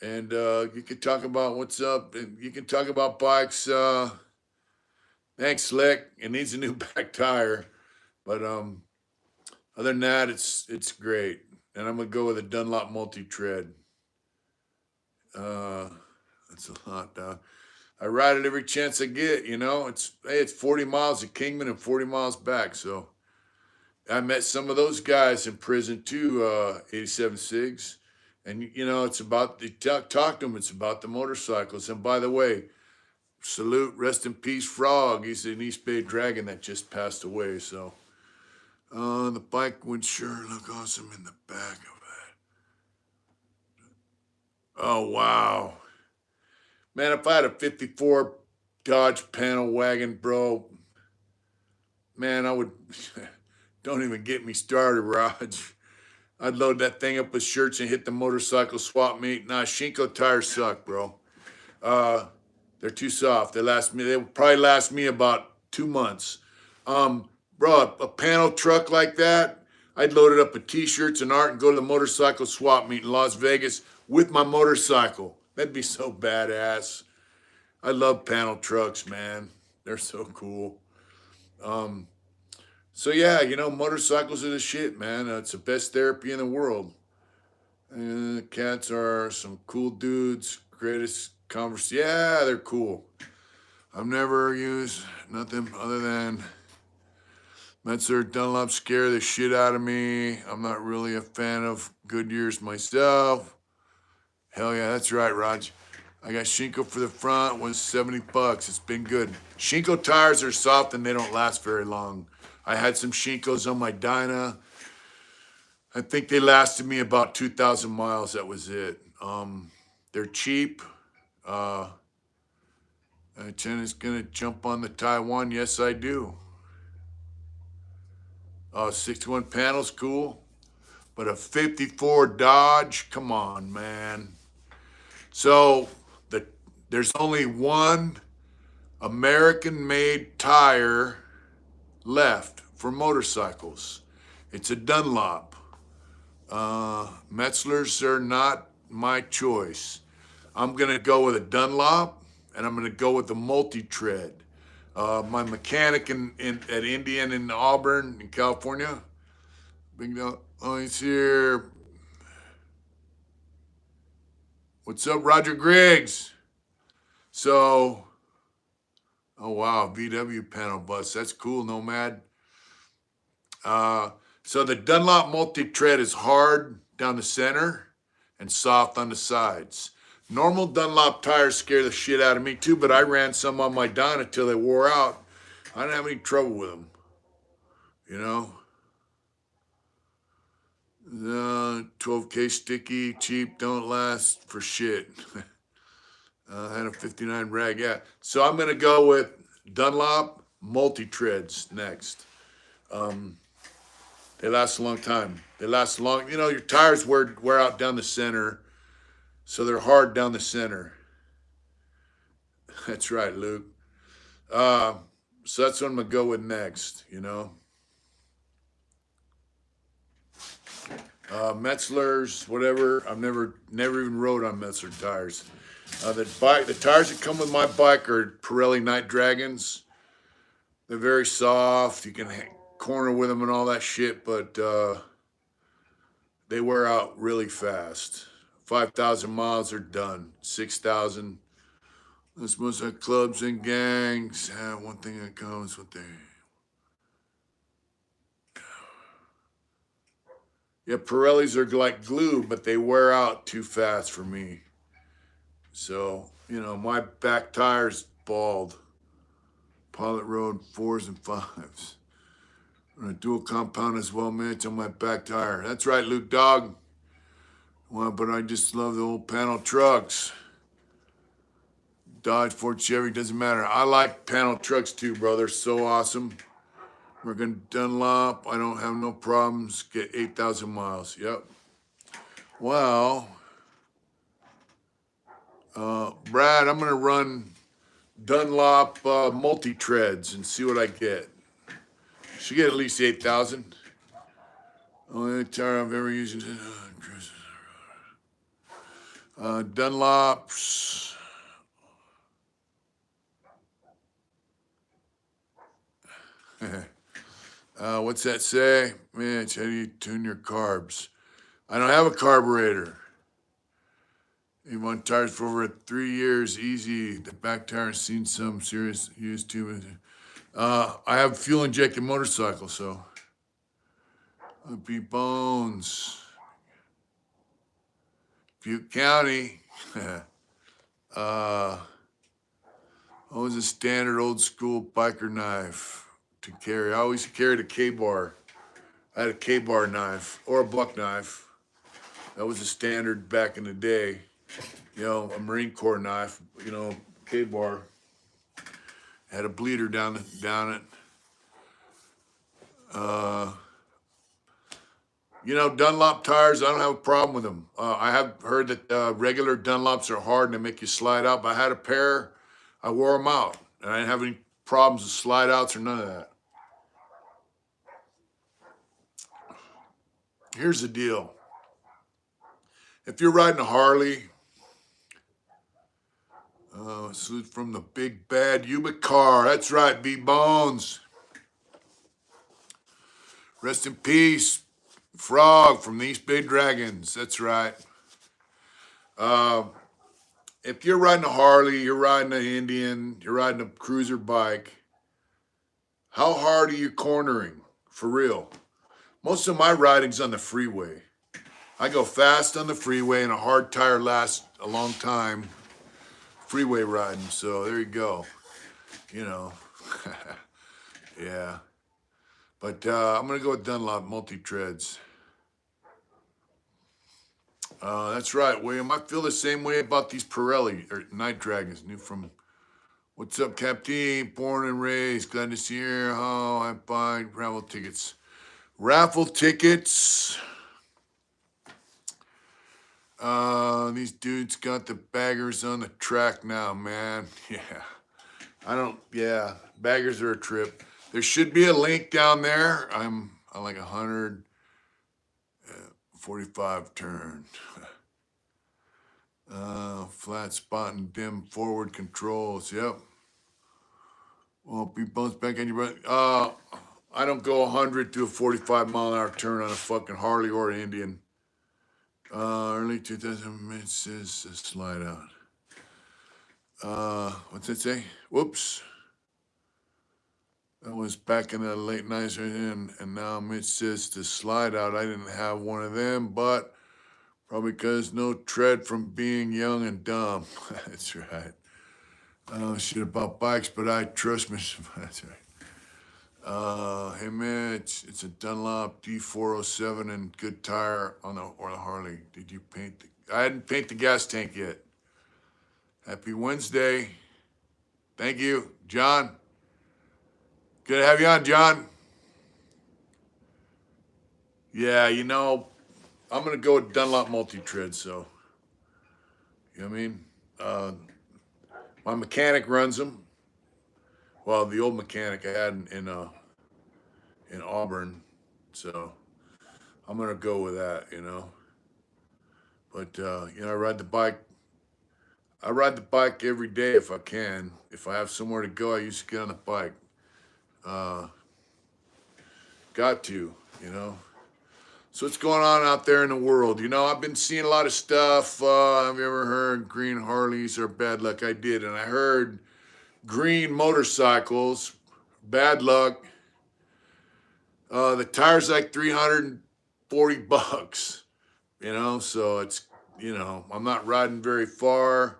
And you can talk about what's up, and you can talk about bikes. Thanks, Slick. It needs a new back tire. But other than that, it's great. And I'm gonna go with a Dunlop multi-tread. Uh, that's a lot, dog. I ride it every chance I get. It's 40 miles to Kingman and 40 miles back. So I met some of those guys in prison too. 87 Sigs, and it's about the talk to them. It's about the motorcycles. And by the way, salute, rest in peace, Frog. He's an East Bay Dragon that just passed away. So. The bike would sure look awesome in the back of it. Oh, wow. Man, if I had a 54 Dodge panel wagon, bro, man, I would. Don't even get me started, Raj. I'd load that thing up with shirts and hit the motorcycle swap meet. Nah, Shinko tires suck, bro. Uh, they're too soft. They will probably last me about 2 months. Bro, a panel truck like that, I'd load it up with t-shirts and art and go to the motorcycle swap meet in Las Vegas with my motorcycle. That'd be so badass. I love panel trucks, man. They're so cool. Um, so yeah, motorcycles are the shit, man. It's the best therapy in the world. The cats are some cool dudes. Greatest converse. Yeah, they're cool. I've never used nothing other than Metzler Dunlop scare the shit out of me. I'm not really a fan of Goodyears myself. Hell yeah, that's right, Raj. I got Shinko for the front, was $70. It's been good. Shinko tires are soft and they don't last very long. I had some Shinkos on my Dyna. I think they lasted me about 2,000 miles. That was it. They're cheap. Chen is gonna jump on the Taiwan. Yes, I do. 61 panels, cool. But a 54 Dodge, come on, man. So there's only one American-made tire left for motorcycles. It's a Dunlop. Metzlers are not my choice. I'm gonna go with a Dunlop, and I'm gonna go with the multi-tread. My mechanic at Indian in Auburn in California. Big dog. Oh, he's here. What's up, Roger Griggs? So, oh wow, VW panel bus. That's cool, Nomad. So the Dunlop multi-tread is hard down the center and soft on the sides. Normal Dunlop tires scare the shit out of me too, but I ran some on my Dyna till they wore out. I didn't have any trouble with them, you know. 12K sticky, cheap, don't last for shit. I had a 59 rag, yeah. So I'm gonna go with Dunlop multi-treads next. They last a long time. They last long. You know, your tires wear out down the center, so they're hard down the center. That's right, Luke. Uh, so that's what I'm gonna go with next. You know, Metzler's, whatever. I've never even rode on Metzler tires. The tires that come with my bike are Pirelli Night Dragons. They're very soft. You can corner with them and all that shit, but they wear out really fast. 5,000 miles are done. 6,000. That's most of clubs and gangs. One thing that comes with the. Yeah, Pirellis are like glue, but they wear out too fast for me. So, you know, my back tire's bald. Pilot Road 4s and 5s. A dual compound as well, man. It's on my back tire. That's right, Luke Dog. Well, but I just love the old panel trucks. Dodge, Ford, Chevy, doesn't matter. I like panel trucks too, bro. They're so awesome. We're gonna Dunlop. I don't have no problems. Get 8,000 miles. Yep. Well, Brad, I'm gonna run Dunlop multi-treads and see what I get. Should get at least 8,000. Only tire I've ever used. Dunlops. What's that say? Man, how do you tune your carbs? I don't have a carburetor. You want tires for over 3 years, easy. The back tire's seen some serious use too. I have a fuel injected motorcycle, so. Be Bones. Butte County. Always a standard old school biker knife to carry. I always carried a K-bar. I had a K-bar knife or a buck knife. That was a standard back in the day. You know, a Marine Corps knife, you know, K-bar. Had a bleeder down it. You know, Dunlop tires, I don't have a problem with them. I have heard that regular Dunlops are hard and they make you slide out, but I had a pair, I wore them out, and I didn't have any problems with slide outs or none of that. Here's the deal. If you're riding a Harley, salute from the big bad Yuba car. That's right, B-Bones. Rest in peace, Frog from the East Bay Dragons. That's right. If you're riding a Harley, you're riding an Indian, you're riding a cruiser bike, how hard are you cornering? For real. Most of my riding's on the freeway. I go fast on the freeway and a hard tire lasts a long time freeway riding. So there you go. You know. Yeah. But I'm going to go with Dunlop multi-treads. That's right, William. I feel the same way about these Pirelli or Night Dragons. New from, what's up, Captain? Born and raised. Glad to see you. Oh, I buy raffle tickets. Raffle tickets. These dudes got the baggers on the track now, man. Yeah. Baggers are a trip. There should be a link down there. I'm like 145 turn. Flat spot and dim forward controls. Yep. Won't be bounce back on your butt. I don't go 100 to a 45-mile-an-hour turn on a fucking Harley or Indian. Early 2000 minutes says slide out. What's it say? Whoops. That was back in the late 90s, and now Mitch says to slide out. I didn't have one of them, but Probably because no tread from being young and dumb. That's right. I don't know shit about bikes, but I trust me. That's right. Hey man, it's a Dunlop D407 and good tire on the Harley. Did you paint I hadn't painted the gas tank yet. Happy Wednesday. Thank you, John. Good to have you on, John. Yeah, you know, I'm gonna go with Dunlop multi-tread, so you know what I mean? Uh, my mechanic runs them. Well, the old mechanic I had in Auburn, so I'm gonna go with that, you know. But you know, I ride the bike every day if I can. If I have somewhere to go, I used to get on the bike. Uh, got to, you know. So what's going on out there in the world? You know, I've been seeing a lot of stuff. Have you ever heard green Harleys are bad luck? I did, and I heard green motorcycles, bad luck. The tire's like $340, you know, so it's, you know, I'm not riding very far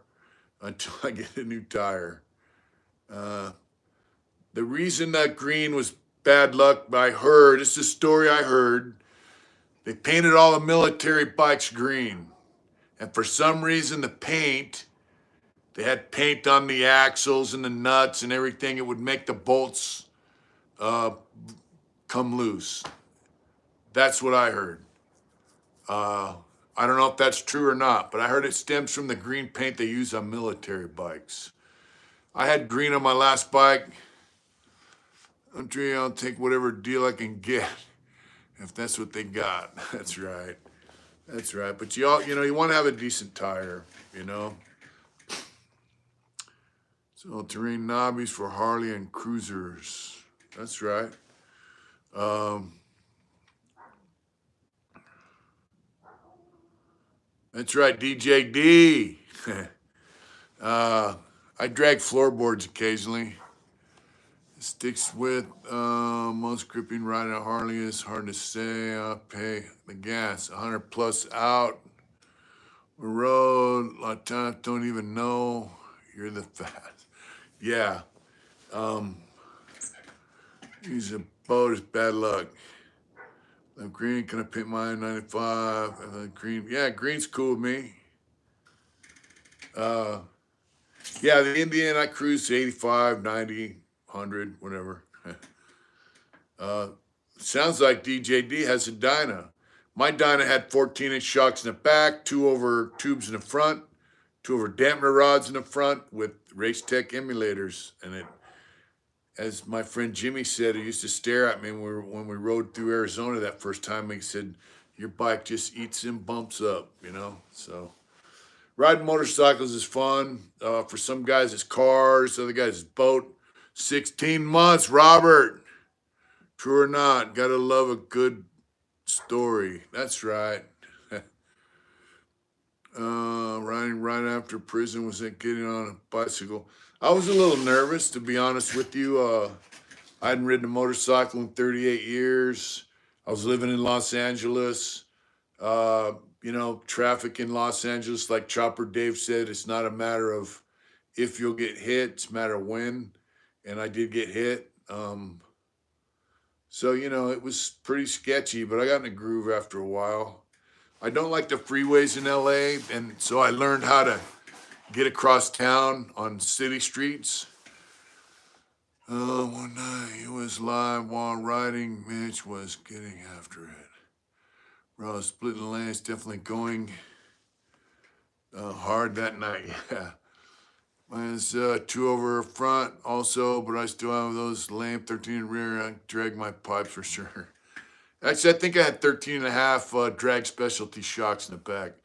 until I get a new tire. Uh, the reason that green was bad luck, I heard, it's a story I heard, they painted all the military bikes green. And for some reason, the paint, they had paint on the axles and the nuts and everything. It would make the bolts come loose. That's what I heard. I don't know if that's true or not, but I heard it stems from the green paint they use on military bikes. I had green on my last bike. I'll take whatever deal I can get if that's what they got. That's right. That's right. But you know, you want to have a decent tire, you know. So terrain knobbies for Harley and cruisers. That's right. That's right, DJ D. I drag floorboards occasionally. Sticks with most gripping riding a Harley is hard to say. I'll pay the gas. 100 plus out. Road, a lot of times don't even know you're the fast. Yeah. Use a boat is bad luck. The green, can I paint mine 95? And then green, yeah, green's cool with me. Yeah, the Indian, I cruise to 85, 90, 100, whatever. Sounds like DJD has a Dyna. My Dyna had 14-inch shocks in the back, 2 over tubes in the front, 2 over dampener rods in the front with Race Tech emulators. And it, as my friend Jimmy said, he used to stare at me when we rode through Arizona that first time. He said, your bike just eats them bumps up, you know? So riding motorcycles is fun. For some guys, it's cars. Other guys, it's boat. 16 months, Robert. True or not, gotta love a good story. That's right. Riding right after prison was it getting on a bicycle. I was a little nervous, to be honest with you. I hadn't ridden a motorcycle in 38 years. I was living in Los Angeles. You know, traffic in Los Angeles, like Chopper Dave said, it's not a matter of if you'll get hit, it's a matter of when. And I did get hit. So, you know, it was pretty sketchy, but I got in a groove after a while. I don't like the freeways in LA, and so I learned how to get across town on city streets. One night he was live while riding. Mitch was getting after it. Bro, splitting lanes, definitely going hard that night. Yeah. Mine's 2 over front also, but I still have those lame 13 rear. I drag my pipe for sure. Actually, I think I had 13 and a half drag specialty shocks in the back.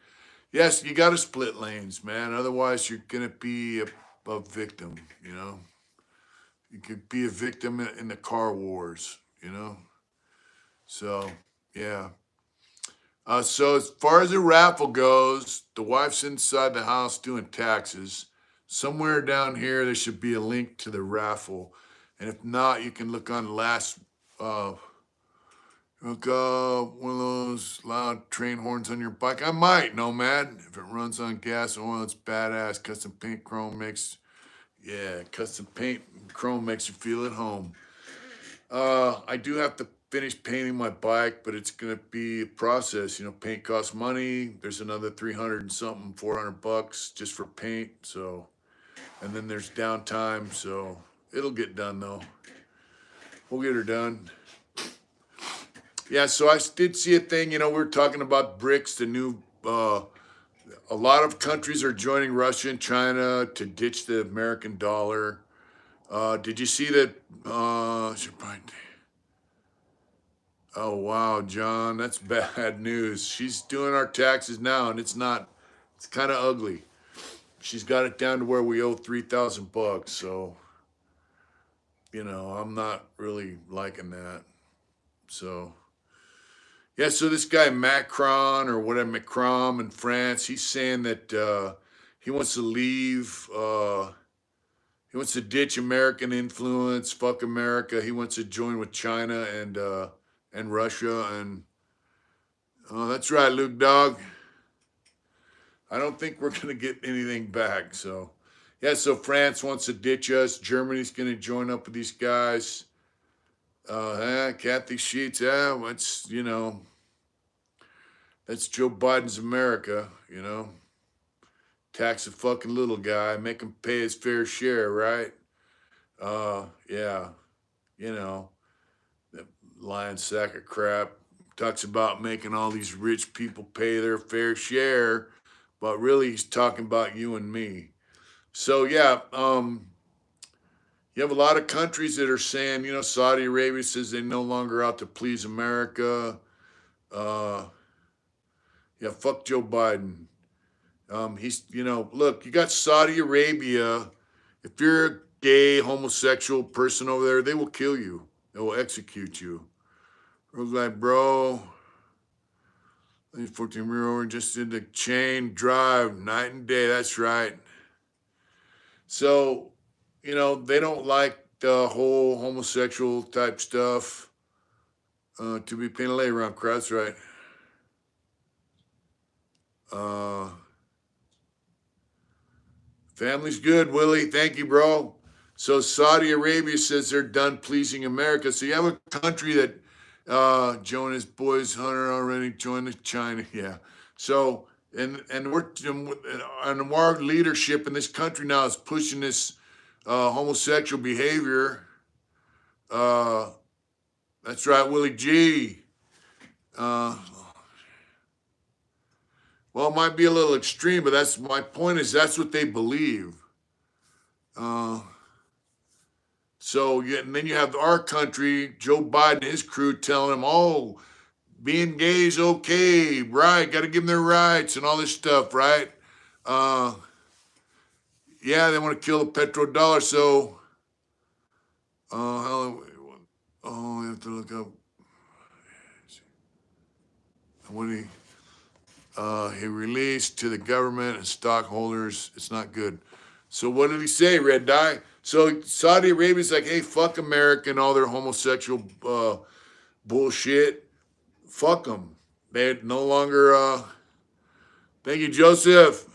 Yes, you got to split lanes, man. Otherwise, you're going to be a victim, you know? You could be a victim in the car wars, you know? So, yeah. So as far as the raffle goes, the wife's inside the house doing taxes. Somewhere down here, there should be a link to the raffle. And if not, you can look on last Hook up one of those loud train horns on your bike. I might, Nomad. If it runs on gas and oil, it's badass. Custom paint chrome makes, yeah, custom paint chrome makes you feel at home. I do have to finish painting my bike, but it's gonna be a process. You know, paint costs money. There's another 300 and something, $400 just for paint. So, and then there's downtime. So it'll get done though. We'll get her done. Yeah, so I did see a thing. You know, we were talking about BRICS, the new. A lot of countries are joining Russia and China to ditch the American dollar. Did you see that? Oh wow, John, that's bad news. She's doing our taxes now, and it's not. It's kind of ugly. She's got it down to where we owe $3,000. So you know, I'm not really liking that. So. Yeah, so this guy Macron or whatever Macron in France, he's saying that he wants to leave. He wants to ditch American influence. Fuck America. He wants to join with China and Russia. And that's right, Luke Dog. I don't think we're gonna get anything back. So yeah, so France wants to ditch us. Germany's gonna join up with these guys. Kathy Sheets. It's that's Joe Biden's America, you know. Tax a fucking little guy, make him pay his fair share, right? Yeah, you know, that lying sack of crap talks about making all these rich people pay their fair share, but really he's talking about you and me. So yeah, you have a lot of countries that are saying, you know, Saudi Arabia says they no longer out to please America. Uh, yeah, fuck Joe Biden. Look, you got Saudi Arabia. If you're a gay, homosexual person over there, they will kill you. They will execute you. I was like, bro, 14-year-old just did the chain drive night and day. That's right. So, you know, they don't like the whole homosexual type stuff to be painted around crowds, right? Uh, Family's good, Willie. Thank you, bro. So Saudi Arabia says they're done pleasing America. So you have a country that Joe and his boys Hunter already joined the China. Yeah. So and our leadership in this country now is pushing this homosexual behavior. Uh, that's right, Willie G. Uh, well, it might be a little extreme, but that's my point. Is that's what they believe. Uh, So yeah, and then you have our country, Joe Biden and his crew telling them, "Oh, being gay is okay, right? Got to give them their rights and all this stuff, right?" Uh, yeah, they want to kill the petrodollar. So, uh, we have to look up what he released to the government and stockholders. It's not good. So what did he say, Red Dye? So Saudi Arabia's like, hey, fuck America and all their homosexual bullshit. Fuck them. They're no longer. Thank you, Joseph.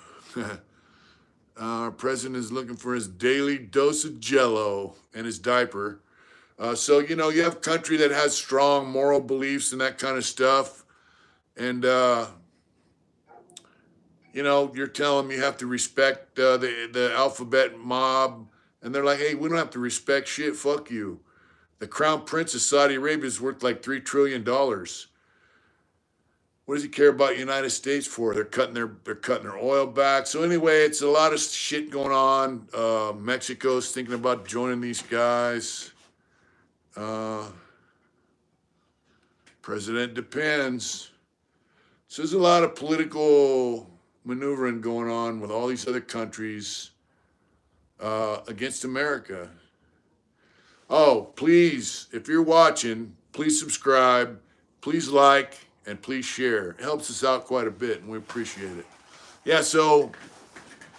Our president is looking for his daily dose of Jello and his diaper. So you know you have a country that has strong moral beliefs and that kind of stuff, and you know you're telling them you have to respect the alphabet mob, and they're like, hey, we don't have to respect shit. Fuck you. The crown prince of Saudi Arabia is worth like $3 trillion. What does he care about the United States for? They're cutting their oil back. So anyway, it's a lot of shit going on. Mexico's thinking about joining these guys. Uh, President depends. So there's a lot of political maneuvering going on with all these other countries against America. Oh, please, if you're watching, please subscribe, please like, and please share. It helps us out quite a bit, and we appreciate it. Yeah, so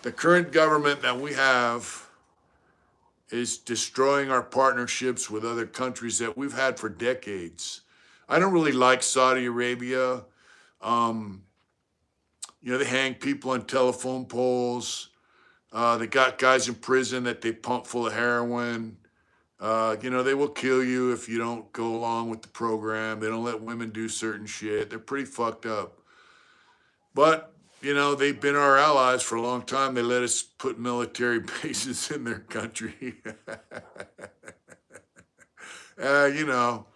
the current government that we have is destroying our partnerships with other countries that we've had for decades. I don't really like Saudi Arabia. Um, they hang people on telephone poles. They got guys in prison that they pump full of heroin. They will kill you if you don't go along with the program. They don't let women do certain shit. They're pretty fucked up. But, they've been our allies for a long time. They let us put military bases in their country. uh, you know,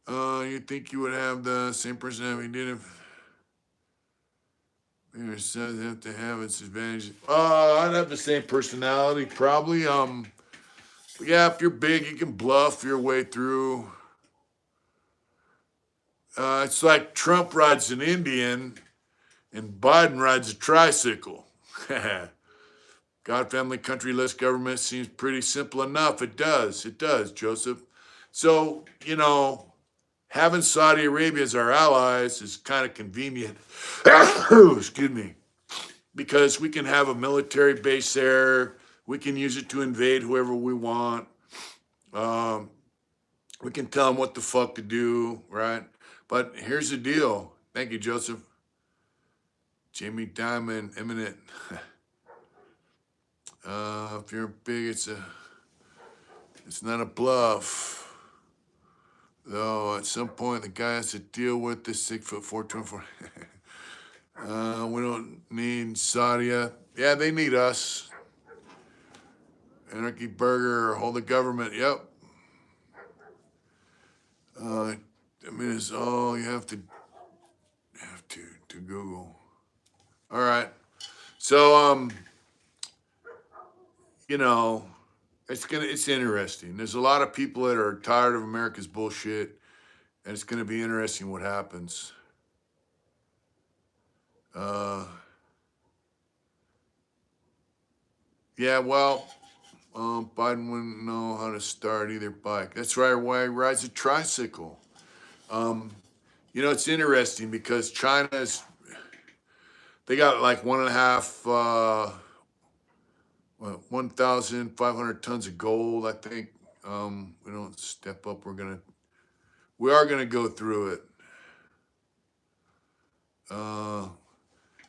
you think you would have the same personality we did if your sons have to have its advantages? I'd have the same personality, probably. Yeah, if you're big, you can bluff your way through. It's like Trump rides an Indian and Biden rides a tricycle. God, family, country, less government seems pretty simple enough. It does. It does, Joseph. So, having Saudi Arabia as our allies is kind of convenient. Excuse me. Because we can have a military base there. We can use it to invade whoever we want. Um, we can tell them what the fuck to do, right? But here's the deal. Thank you, Joseph. Jamie Dimon, imminent. If you're big, it's not a bluff. Though at some point the guy has to deal with this 6'4", 24. We don't need Saudi. Yeah, they need us. Anarchy Burger, hold the government. Yep. It's all you have to Google. All right. So it's interesting. There's a lot of people that are tired of America's bullshit, and it's gonna be interesting what happens. Yeah, well, Biden wouldn't know how to start either bike. That's right. Why he rides a tricycle. It's interesting because they got like 1,500 tons of gold, I think. We don't step up. We are gonna go through it. I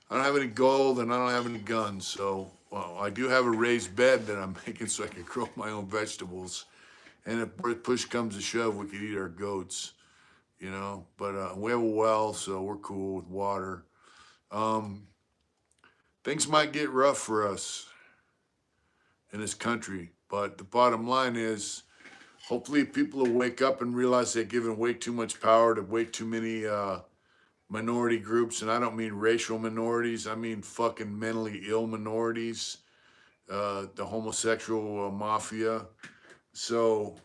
don't have any gold and I don't have any guns, so I do have a raised bed that I'm making so I can grow my own vegetables. And if push comes to shove, we could eat our goats, But we have a well, so we're cool with water. Things might get rough for us in this country, but the bottom line is, hopefully, people will wake up and realize they're giving way too much power to way too many minority groups, and I don't mean racial minorities. I mean fucking mentally ill minorities, the homosexual mafia. So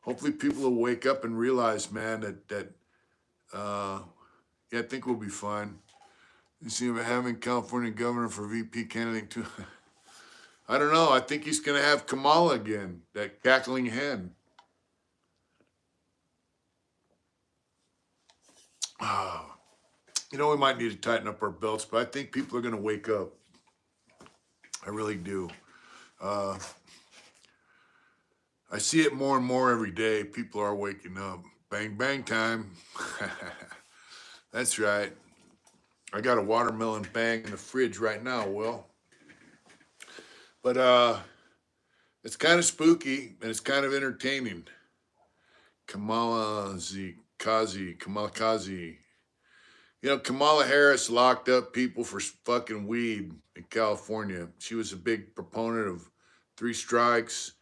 hopefully people will wake up and realize, man, that I think we'll be fine. You see him having California governor for VP candidate too. I don't know. I think he's going to have Kamala again, that cackling hen. We might need to tighten up our belts, but I think people are going to wake up. I really do. I see it more and more every day. People are waking up. Bang, bang time. That's right. I got a watermelon bang in the fridge right now, Will. But it's kind of spooky and it's kind of entertaining. Kamala Kazi. Kamala Harris locked up people for fucking weed in California. She was a big proponent of 3 strikes,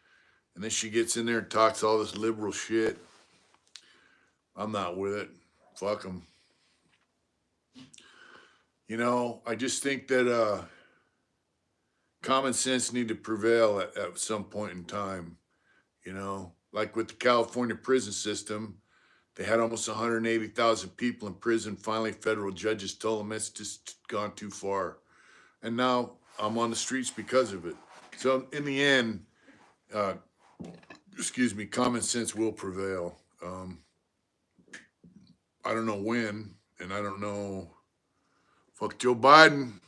and then she gets in there and talks all this liberal shit. I'm not with it. Fuck them. I just think that common sense need to prevail at some point in time. Like with the California prison system, they had almost 180,000 people in prison. Finally, federal judges told them it's just gone too far. And now I'm on the streets because of it. So in the end, common sense will prevail. I don't know when, and I don't know. Fuck Joe Biden.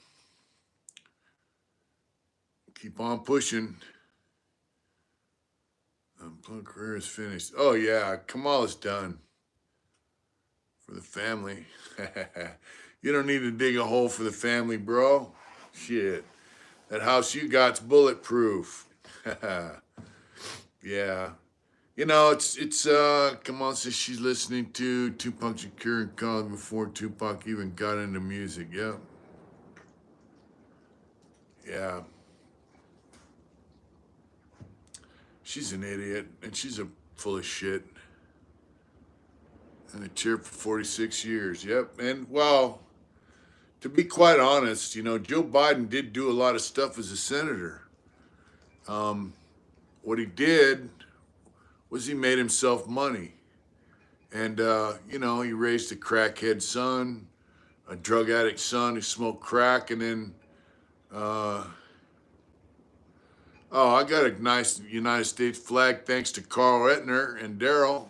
Keep on pushing. Unplugged career is finished. Oh yeah, Kamala's done. for the family. You don't need to dig a hole for the family, bro. Shit. That house you got's bulletproof. Yeah. You know, come on, says she's listening to Tupac Shakur in college before Tupac even got into music. Yeah. Yeah. She's an idiot, and she's a full of shit. And a cheer for 46 years. Yep. And, well, to be quite honest, you know, Joe Biden did do a lot of stuff as a senator. What he did was he made himself money. And, you know, he raised a crackhead son, a drug addict son who smoked crack, and then, oh, I got a nice United States flag thanks to Carl Etner and Daryl.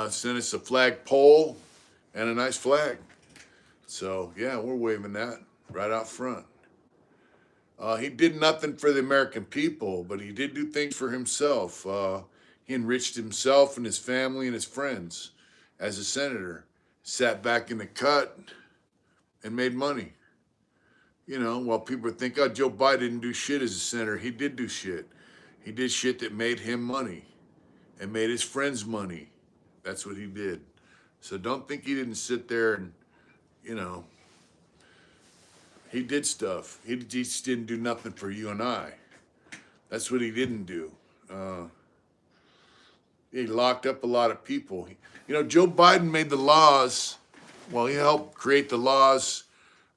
Sent us a flag pole and a nice flag. So, yeah, we're waving that right out front. He did nothing for the American people, but he did do things for himself. He enriched himself and his family and his friends as a senator, sat back in the cut and made money. You know, while people think, oh, Joe Biden didn't do shit as a senator, he did do shit. He did shit that made him money and made his friends money. That's what he did. So don't think he didn't sit there and, you know, he did stuff. He just didn't do nothing for you and I. That's what he didn't do. He locked up a lot of people. You know, Joe Biden made the laws. Well, he helped create the laws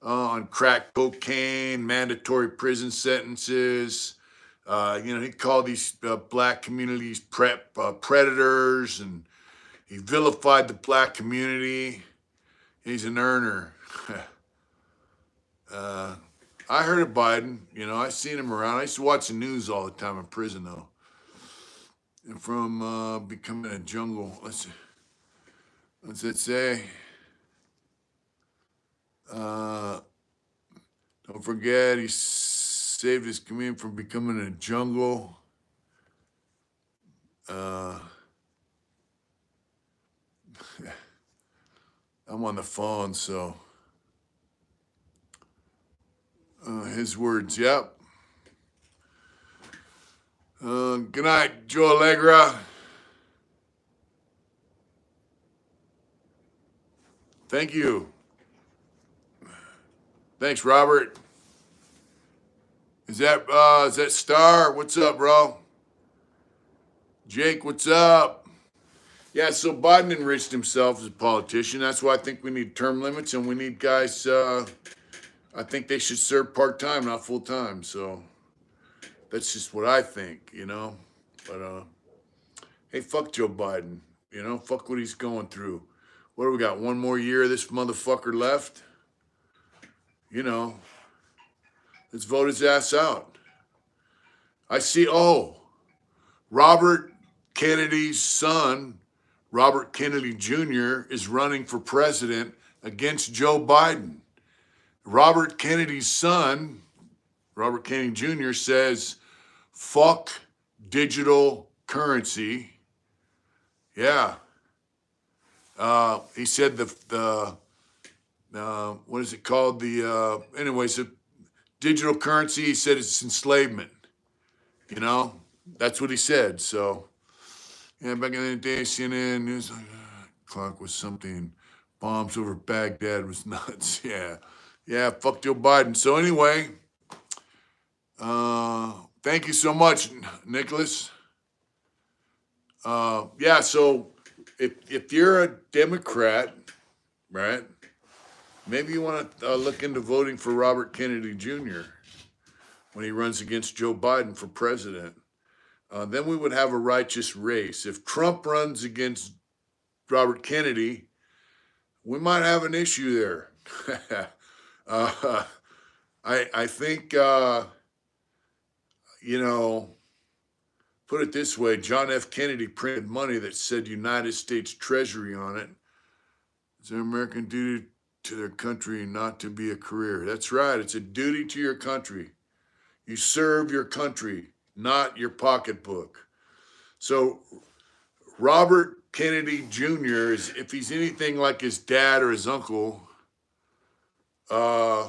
on crack cocaine, mandatory prison sentences. You know, he called these black communities predators, and he vilified the black community. He's an earner. I heard of Biden. You know, I seen him around. I used to watch the news all the time in prison, though. And from becoming a jungle. What's it say? Don't forget, he saved his community from becoming a jungle. I'm on the phone, so his words, yep. Good night, Joe Allegra. Thank you. Thanks, Robert. Is that Star? What's up, bro? Jake, what's up? Yeah, so Biden enriched himself as a politician. That's why I think we need term limits, and we need guys, I think they should serve part-time, not full-time. So that's just what I think, you know. But, hey, fuck Joe Biden. You know, fuck what he's going through. What do we got? One more year of this motherfucker left? You know, let's vote his ass out. I see, Robert Kennedy's son, Robert Kennedy Jr., is running for president against Joe Biden. Robert Kennedy's son, Robert Kennedy Jr., says, fuck digital currency. Yeah. He said what is it called? Anyways, the digital currency, he said it's enslavement. You know, that's what he said. So, yeah, back in the day, CNN news clock was something. Bombs over Baghdad was nuts. Yeah, fuck Joe Biden. So anyway, thank you so much, Nicholas. Yeah, so if you're a Democrat, right, maybe you want to look into voting for Robert Kennedy Jr. when he runs against Joe Biden for president. Then we would have a righteous race. If Trump runs against Robert Kennedy, we might have an issue there. I think, you know, put it this way, John F. Kennedy printed money that said United States Treasury on it. It's an American duty to their country not to be a career. That's right. It's a duty to your country. You serve your country, not your pocketbook. So Robert Kennedy Jr. is, if he's anything like his dad or his uncle, uh,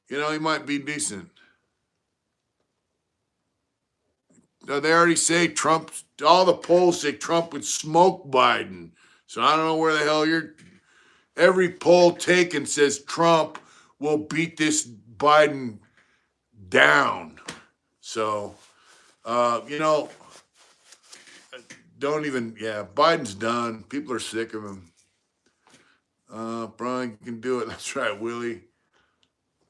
he might be decent. They already say Trump, all the polls say Trump would smoke Biden. So I don't know where the hell every poll taken says Trump will beat this Biden down. So, don't even, Biden's done. People are sick of him. Brian can do it. That's right, Willie.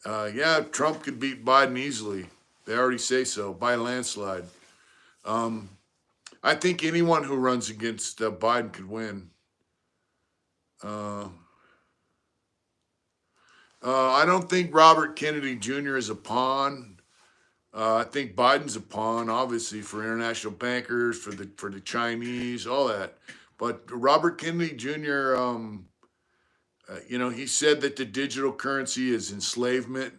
Trump could beat Biden easily. They already say so, by a landslide. I think anyone who runs against Biden could win. I don't think Robert Kennedy Jr. is a pawn. I think Biden's a pawn, obviously, for international bankers, for the Chinese, all that. But Robert Kennedy Jr., he said that the digital currency is enslavement.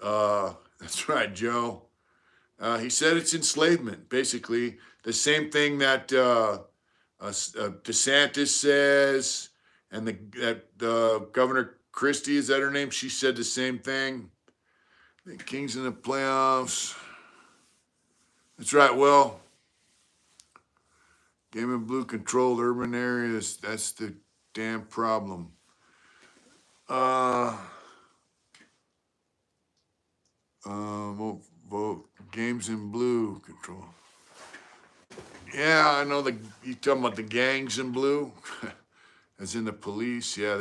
That's right, Joe. He said it's enslavement, basically. The same thing that DeSantis says, and that Governor Christie, is that her name? She said the same thing. The Kings in the playoffs. That's right, Will. Game and Blue controlled urban areas. That's the damn problem. Vote Games in Blue control. Yeah, I know you talking about the gangs in blue, as in the police. Yeah,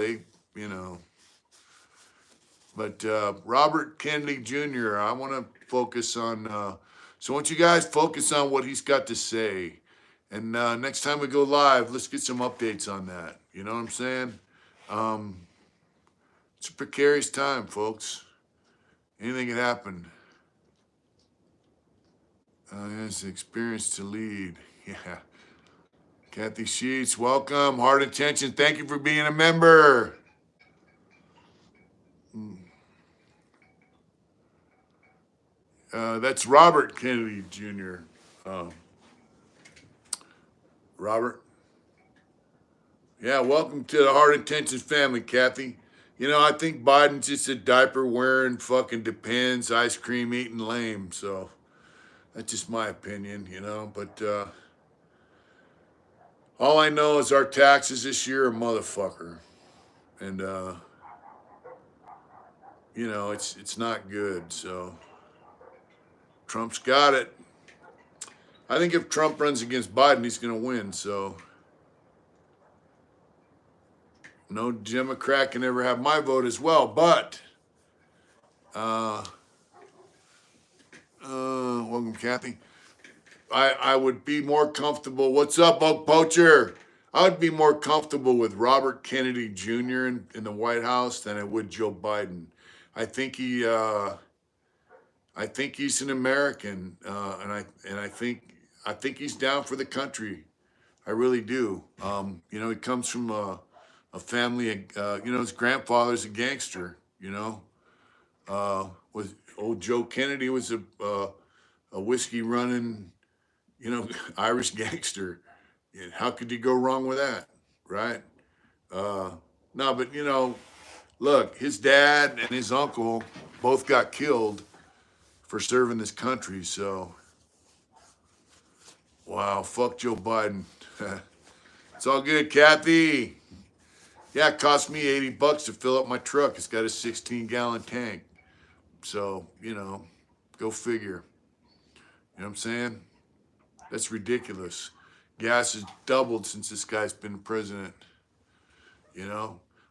But Robert Kennedy Jr., I want to focus on. So I want you guys focus on what he's got to say, and next time we go live, let's get some updates on that. You know what I'm saying? It's a precarious time, folks. Anything can happen. Has experience to lead. Yeah. Kathy Sheets, welcome. Heart Intention, thank you for being a member. That's Robert Kennedy Jr. Robert. Yeah, welcome to the Heart Intentions family, Kathy. I think Biden's just a diaper wearing, fucking depends, ice cream eating lame. So that's just my opinion, But all I know is our taxes this year are motherfucker. And, it's not good. So Trump's got it. I think if Trump runs against Biden, he's going to win. So no Democrat can ever have my vote as well. But, welcome, Kathy. I would be more comfortable. What's up, Oak Poacher? I would be more comfortable with Robert Kennedy Jr. in the White House than I would Joe Biden. I think he's an American, and I think he's down for the country. I really do. He comes from a family. His grandfather's a gangster. Was old Joe Kennedy was a whiskey running, Irish gangster. How could you go wrong with that, right? No, but look, his dad and his uncle both got killed for serving this country. So, wow, fuck Joe Biden. It's all good, Kathy. Yeah, it cost me $80 to fill up my truck. It's got a 16-gallon tank. So, go figure. You know what I'm saying? That's ridiculous. Gas has doubled since this guy's been president.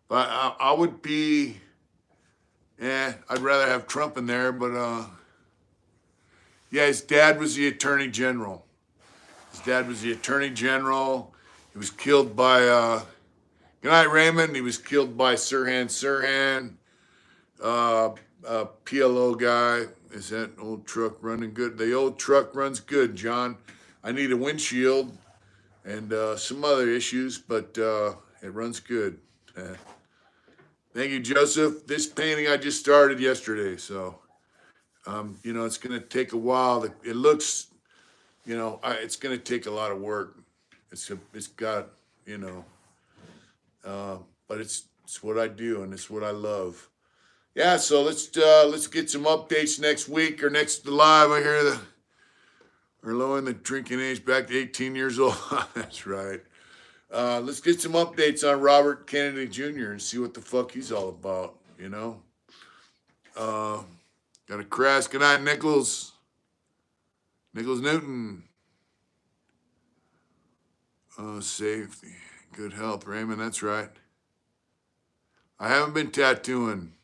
But I would be, I'd rather have Trump in there, but his dad was the attorney general. He was killed by, good night, Raymond. He was killed by Sirhan Sirhan, PLO guy. Is that old truck running good? The old truck runs good, John. I need a windshield and some other issues, but it runs good. Thank you, Joseph. This painting I just started yesterday, so it's going to take a while. It looks, it's going to take a lot of work. It's got, you know, but it's what I do and it's what I love. Yeah, so let's get some updates next week or next live. I hear we're lowering the drinking age back to 18 years old. That's right. Let's get some updates on Robert Kennedy Jr. and see what the fuck he's all about. You know, uh, got a crash. Good night, Nichols. Nichols Newton. Safety, good health, Raymond. That's right. I haven't been tattooing.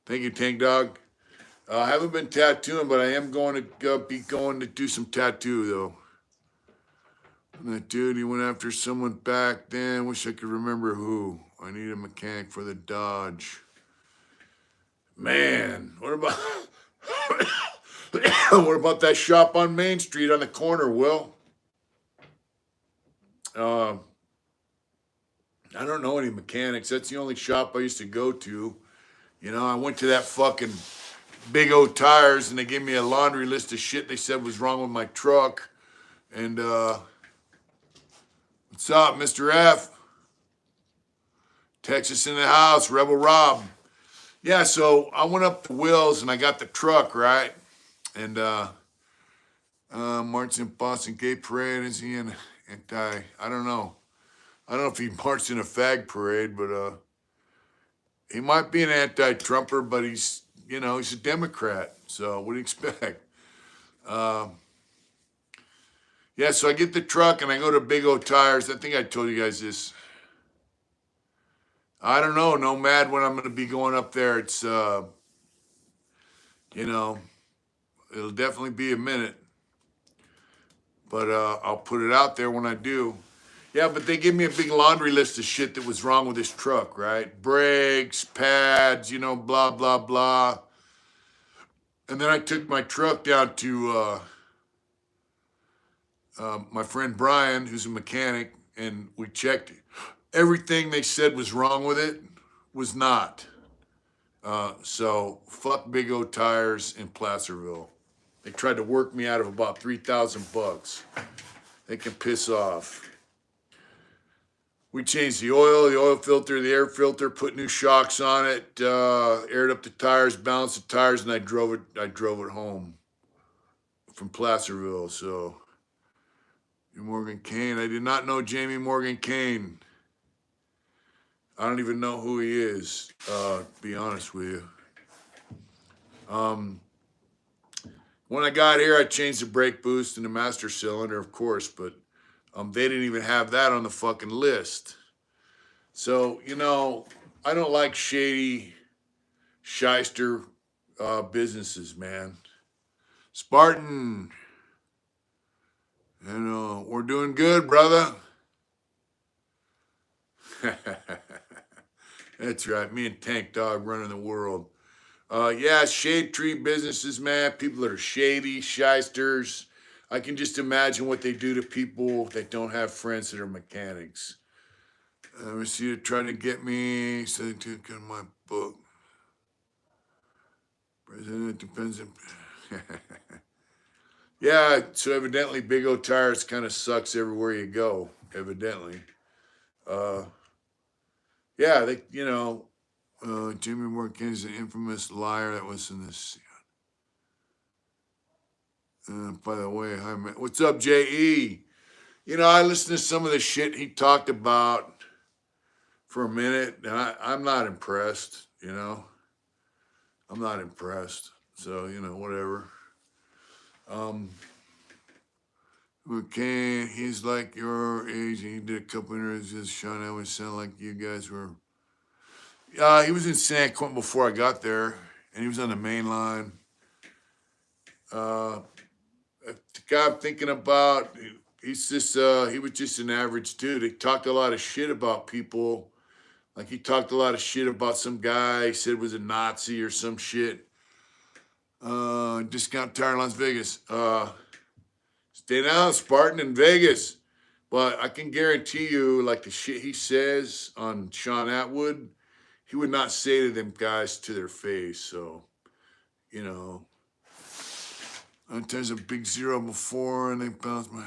Thank you, Tank Dog. I haven't been tattooing, but I am going to be going to do some tattoo though. And that dude, he went after someone back then. Wish I could remember who. I need a mechanic for the Dodge. Man, what about what about that shop on Main Street on the corner, Will? I don't know any mechanics. That's the only shop I used to go to. You know, I went to that fucking Big O Tires and they gave me a laundry list of shit they said was wrong with my truck. And what's up, Mr. F? Texas in the house, Rebel Rob. Yeah, so I went up to Will's and I got the truck, right? And marched in Boston Gay Parade. Is he an anti? I don't know. I don't know if he marched in a fag parade, but he might be an anti-Trumper, but he's, you know, he's a Democrat. So what do you expect? Yeah, so I get the truck and I go to Big O Tires. I think I told you guys this. I don't know, Nomad, when I'm going to be going up there. It's, you know, it'll definitely be a minute. But I'll put it out there when I do. Yeah, but they give me a big laundry list of shit that was wrong with this truck, right? Brakes, pads, you know, blah, blah, blah. And then I took my truck down to my friend Brian, who's a mechanic, and we checked it. Everything they said was wrong with it was not. So fuck Big O Tires in Placerville. They tried to work me out of about $3,000. They can piss off. We changed the oil filter, the air filter, put new shocks on it, aired up the tires, balanced the tires, and I drove it home from Placerville. So, Morgan Kane. I did not know Jamie Morgan Kane. I don't even know who he is, to be honest with you. When I got here, I changed the brake boost and the master cylinder, of course, but they didn't even have that on the fucking list. So, you know, I don't like shady, shyster businesses, man. Spartan, you know, we're doing good, brother. That's right. Me and Tank Dog running the world. Yeah, shade tree businesses, man. People that are shady, shysters. I can just imagine what they do to people that don't have friends that are mechanics. Let me see, trying to get me, so to get my book. President depends on. Yeah, so evidently Big O Tires kind of sucks everywhere you go, evidently. Yeah, they, you know, Jimmy Morgan is an infamous liar that was in this. By the way, hi, man. What's up, J.E.? You know, I listened to some of the shit he talked about for a minute, and I'm not impressed, you know. I'm not impressed. So, you know, whatever. Okay, he's like your age. He did a couple interviews. Sean, I always sound like you guys were. He was in San Quentin before I got there, and he was on the main line. The guy I'm thinking about, he's just, he was just an average dude. He talked a lot of shit about people. Like he talked a lot of shit about some guy he said was a Nazi or some shit. Discount Tire in Las Vegas. Stay down, Spartan in Vegas. But I can guarantee you, like the shit he says on Sean Atwood, he would not say to them guys to their face. So, you know, there's a big zero before and they bounce my.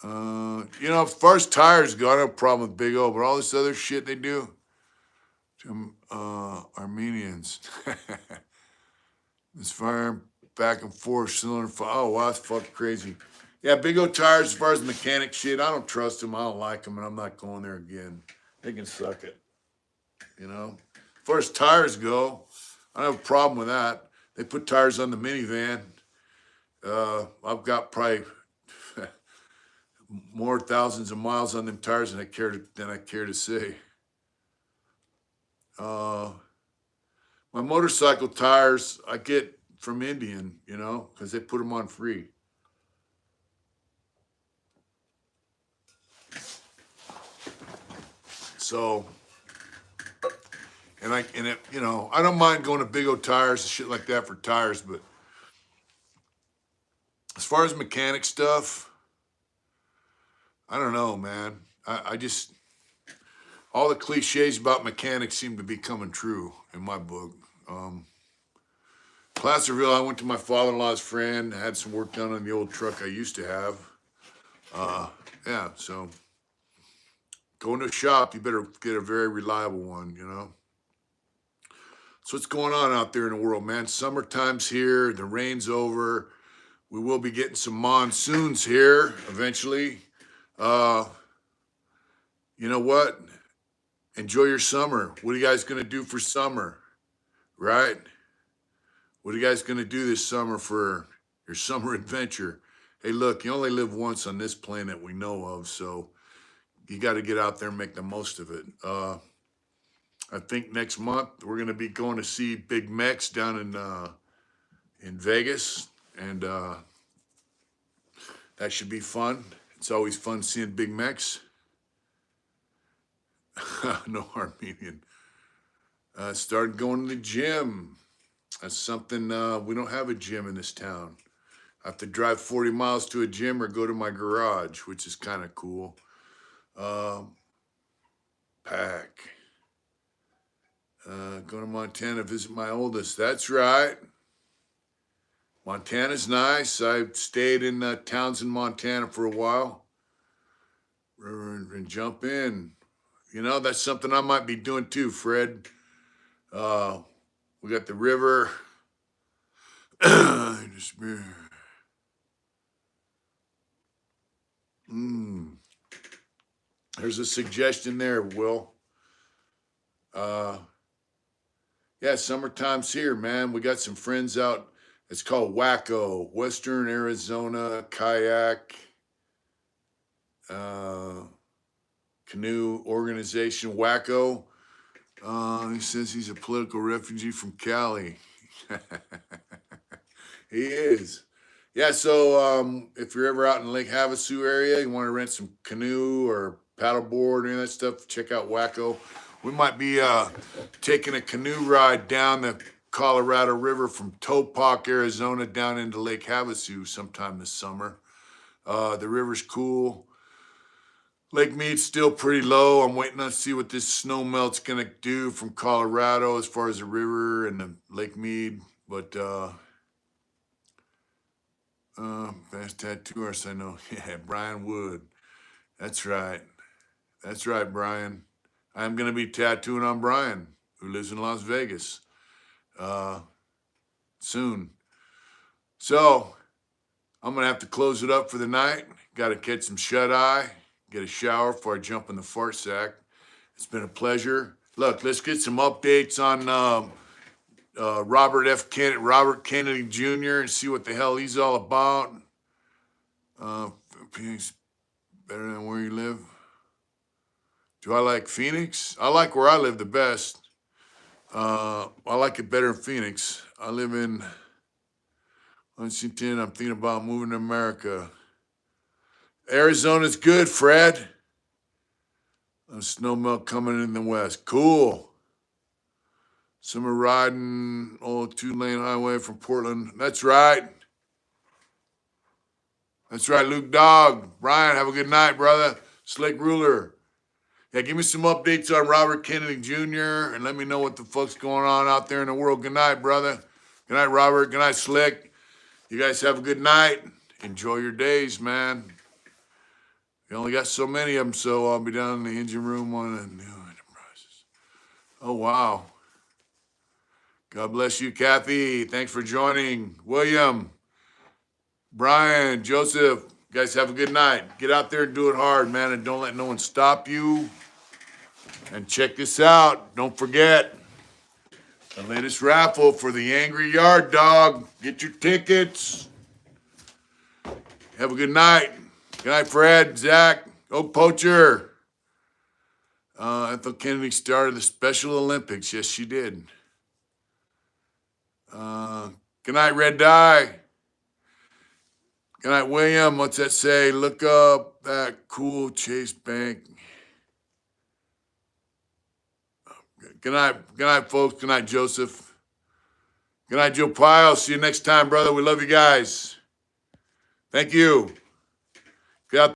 As far as tires go, I don't have a problem with Big O, but all this other shit they do to Armenians. This fire back and forth cylinder. Oh, wow, that's fucking crazy. Yeah, Big O tires, as far as mechanic shit, I don't trust them. I don't like them, and I'm not going there again. They can suck it. As far as tires go, I don't have a problem with that. They put tires on the minivan. I've got probably more thousands of miles on them tires than I care to say. My motorcycle tires I get from Indian, because they put them on free. So, I don't mind going to Big O tires and shit like that for tires, but as far as mechanic stuff, I don't know, man. I just, all the cliches about mechanics seem to be coming true in my book. Placerville, I went to my father-in-law's friend, had some work done on the old truck I used to have. So going to a shop, you better get a very reliable one, So what's going on out there in the world, man? Summertime's here, the rain's over. We will be getting some monsoons here eventually. You know what? Enjoy your summer. What are you guys going to do for summer? Right? What are you guys going to do this summer for your summer adventure? Hey, look, you only live once on this planet we know of, so you got to get out there and make the most of it. I think next month we're going to be going to see Big Mex down in Vegas, and that should be fun. It's always fun seeing Big Mex. No Armenian. Started going to the gym. That's something, we don't have a gym in this town. I have to drive 40 miles to a gym or go to my garage, which is kind of cool. Pack. Go to Montana, visit my oldest. That's right. Montana's nice. I stayed in Townsend, Montana for a while. And jump in. That's something I might be doing too, Fred. We got the river. There's a suggestion there, Will. Yeah, summertime's here, man. We got some friends out. It's called Wacko, Western Arizona Kayak Canoe Organization, Wacko. He says he's a political refugee from Cali. He is. Yeah, so if you're ever out in Lake Havasu area, you want to rent some canoe or paddleboard or any of that stuff, check out Wacko. We might be taking a canoe ride down the Colorado River from Topak, Arizona, down into Lake Havasu sometime this summer. The river's cool. Lake Mead's still pretty low. I'm waiting to see what this snow melt's gonna do from Colorado as far as the river and the Lake Mead. But best tattoo artist I know. Yeah, Brian Wood. That's right. That's right, Brian. I'm gonna be tattooing on Brian, who lives in Las Vegas, soon. So I'm gonna have to close it up for the night. Got to catch some shut eye. Get a shower before I jump in the fart sack. It's been a pleasure. Look, let's get some updates on Robert Kennedy Jr. and see what the hell he's all about. Phoenix better than where you live. Do I like Phoenix? I like where I live the best. I like it better in Phoenix. I live in Lexington. I'm thinking about moving to America. Arizona's good, Fred. Snow melt coming in the west. Cool. Summer riding old 2-lane highway from Portland. That's right. That's right, Luke Dog. Brian, have a good night, brother. Slick Ruler. Yeah, give me some updates on Robert Kennedy Jr. and let me know what the fuck's going on out there in the world. Good night, brother. Good night, Robert. Good night, Slick. You guys have a good night. Enjoy your days, man. We only got so many of them, so I'll be down in the engine room on a new enterprises. Oh, wow. God bless you, Kathy. Thanks for joining. William, Brian, Joseph, you guys have a good night. Get out there and do it hard, man, and don't let no one stop you. And check this out. Don't forget the latest raffle for the Angry Yard Dog. Get your tickets. Have a good night. Good night, Fred, Zach, Oak Poacher. Ethel Kennedy started the Special Olympics. Yes, she did. Good night, Red Dye. Good night, William. What's that say? Look up that cool Chase Bank. Good night, folks. Good night, Joseph. Good night, Joe Pyle. See you next time, brother. We love you guys. Thank you. Get out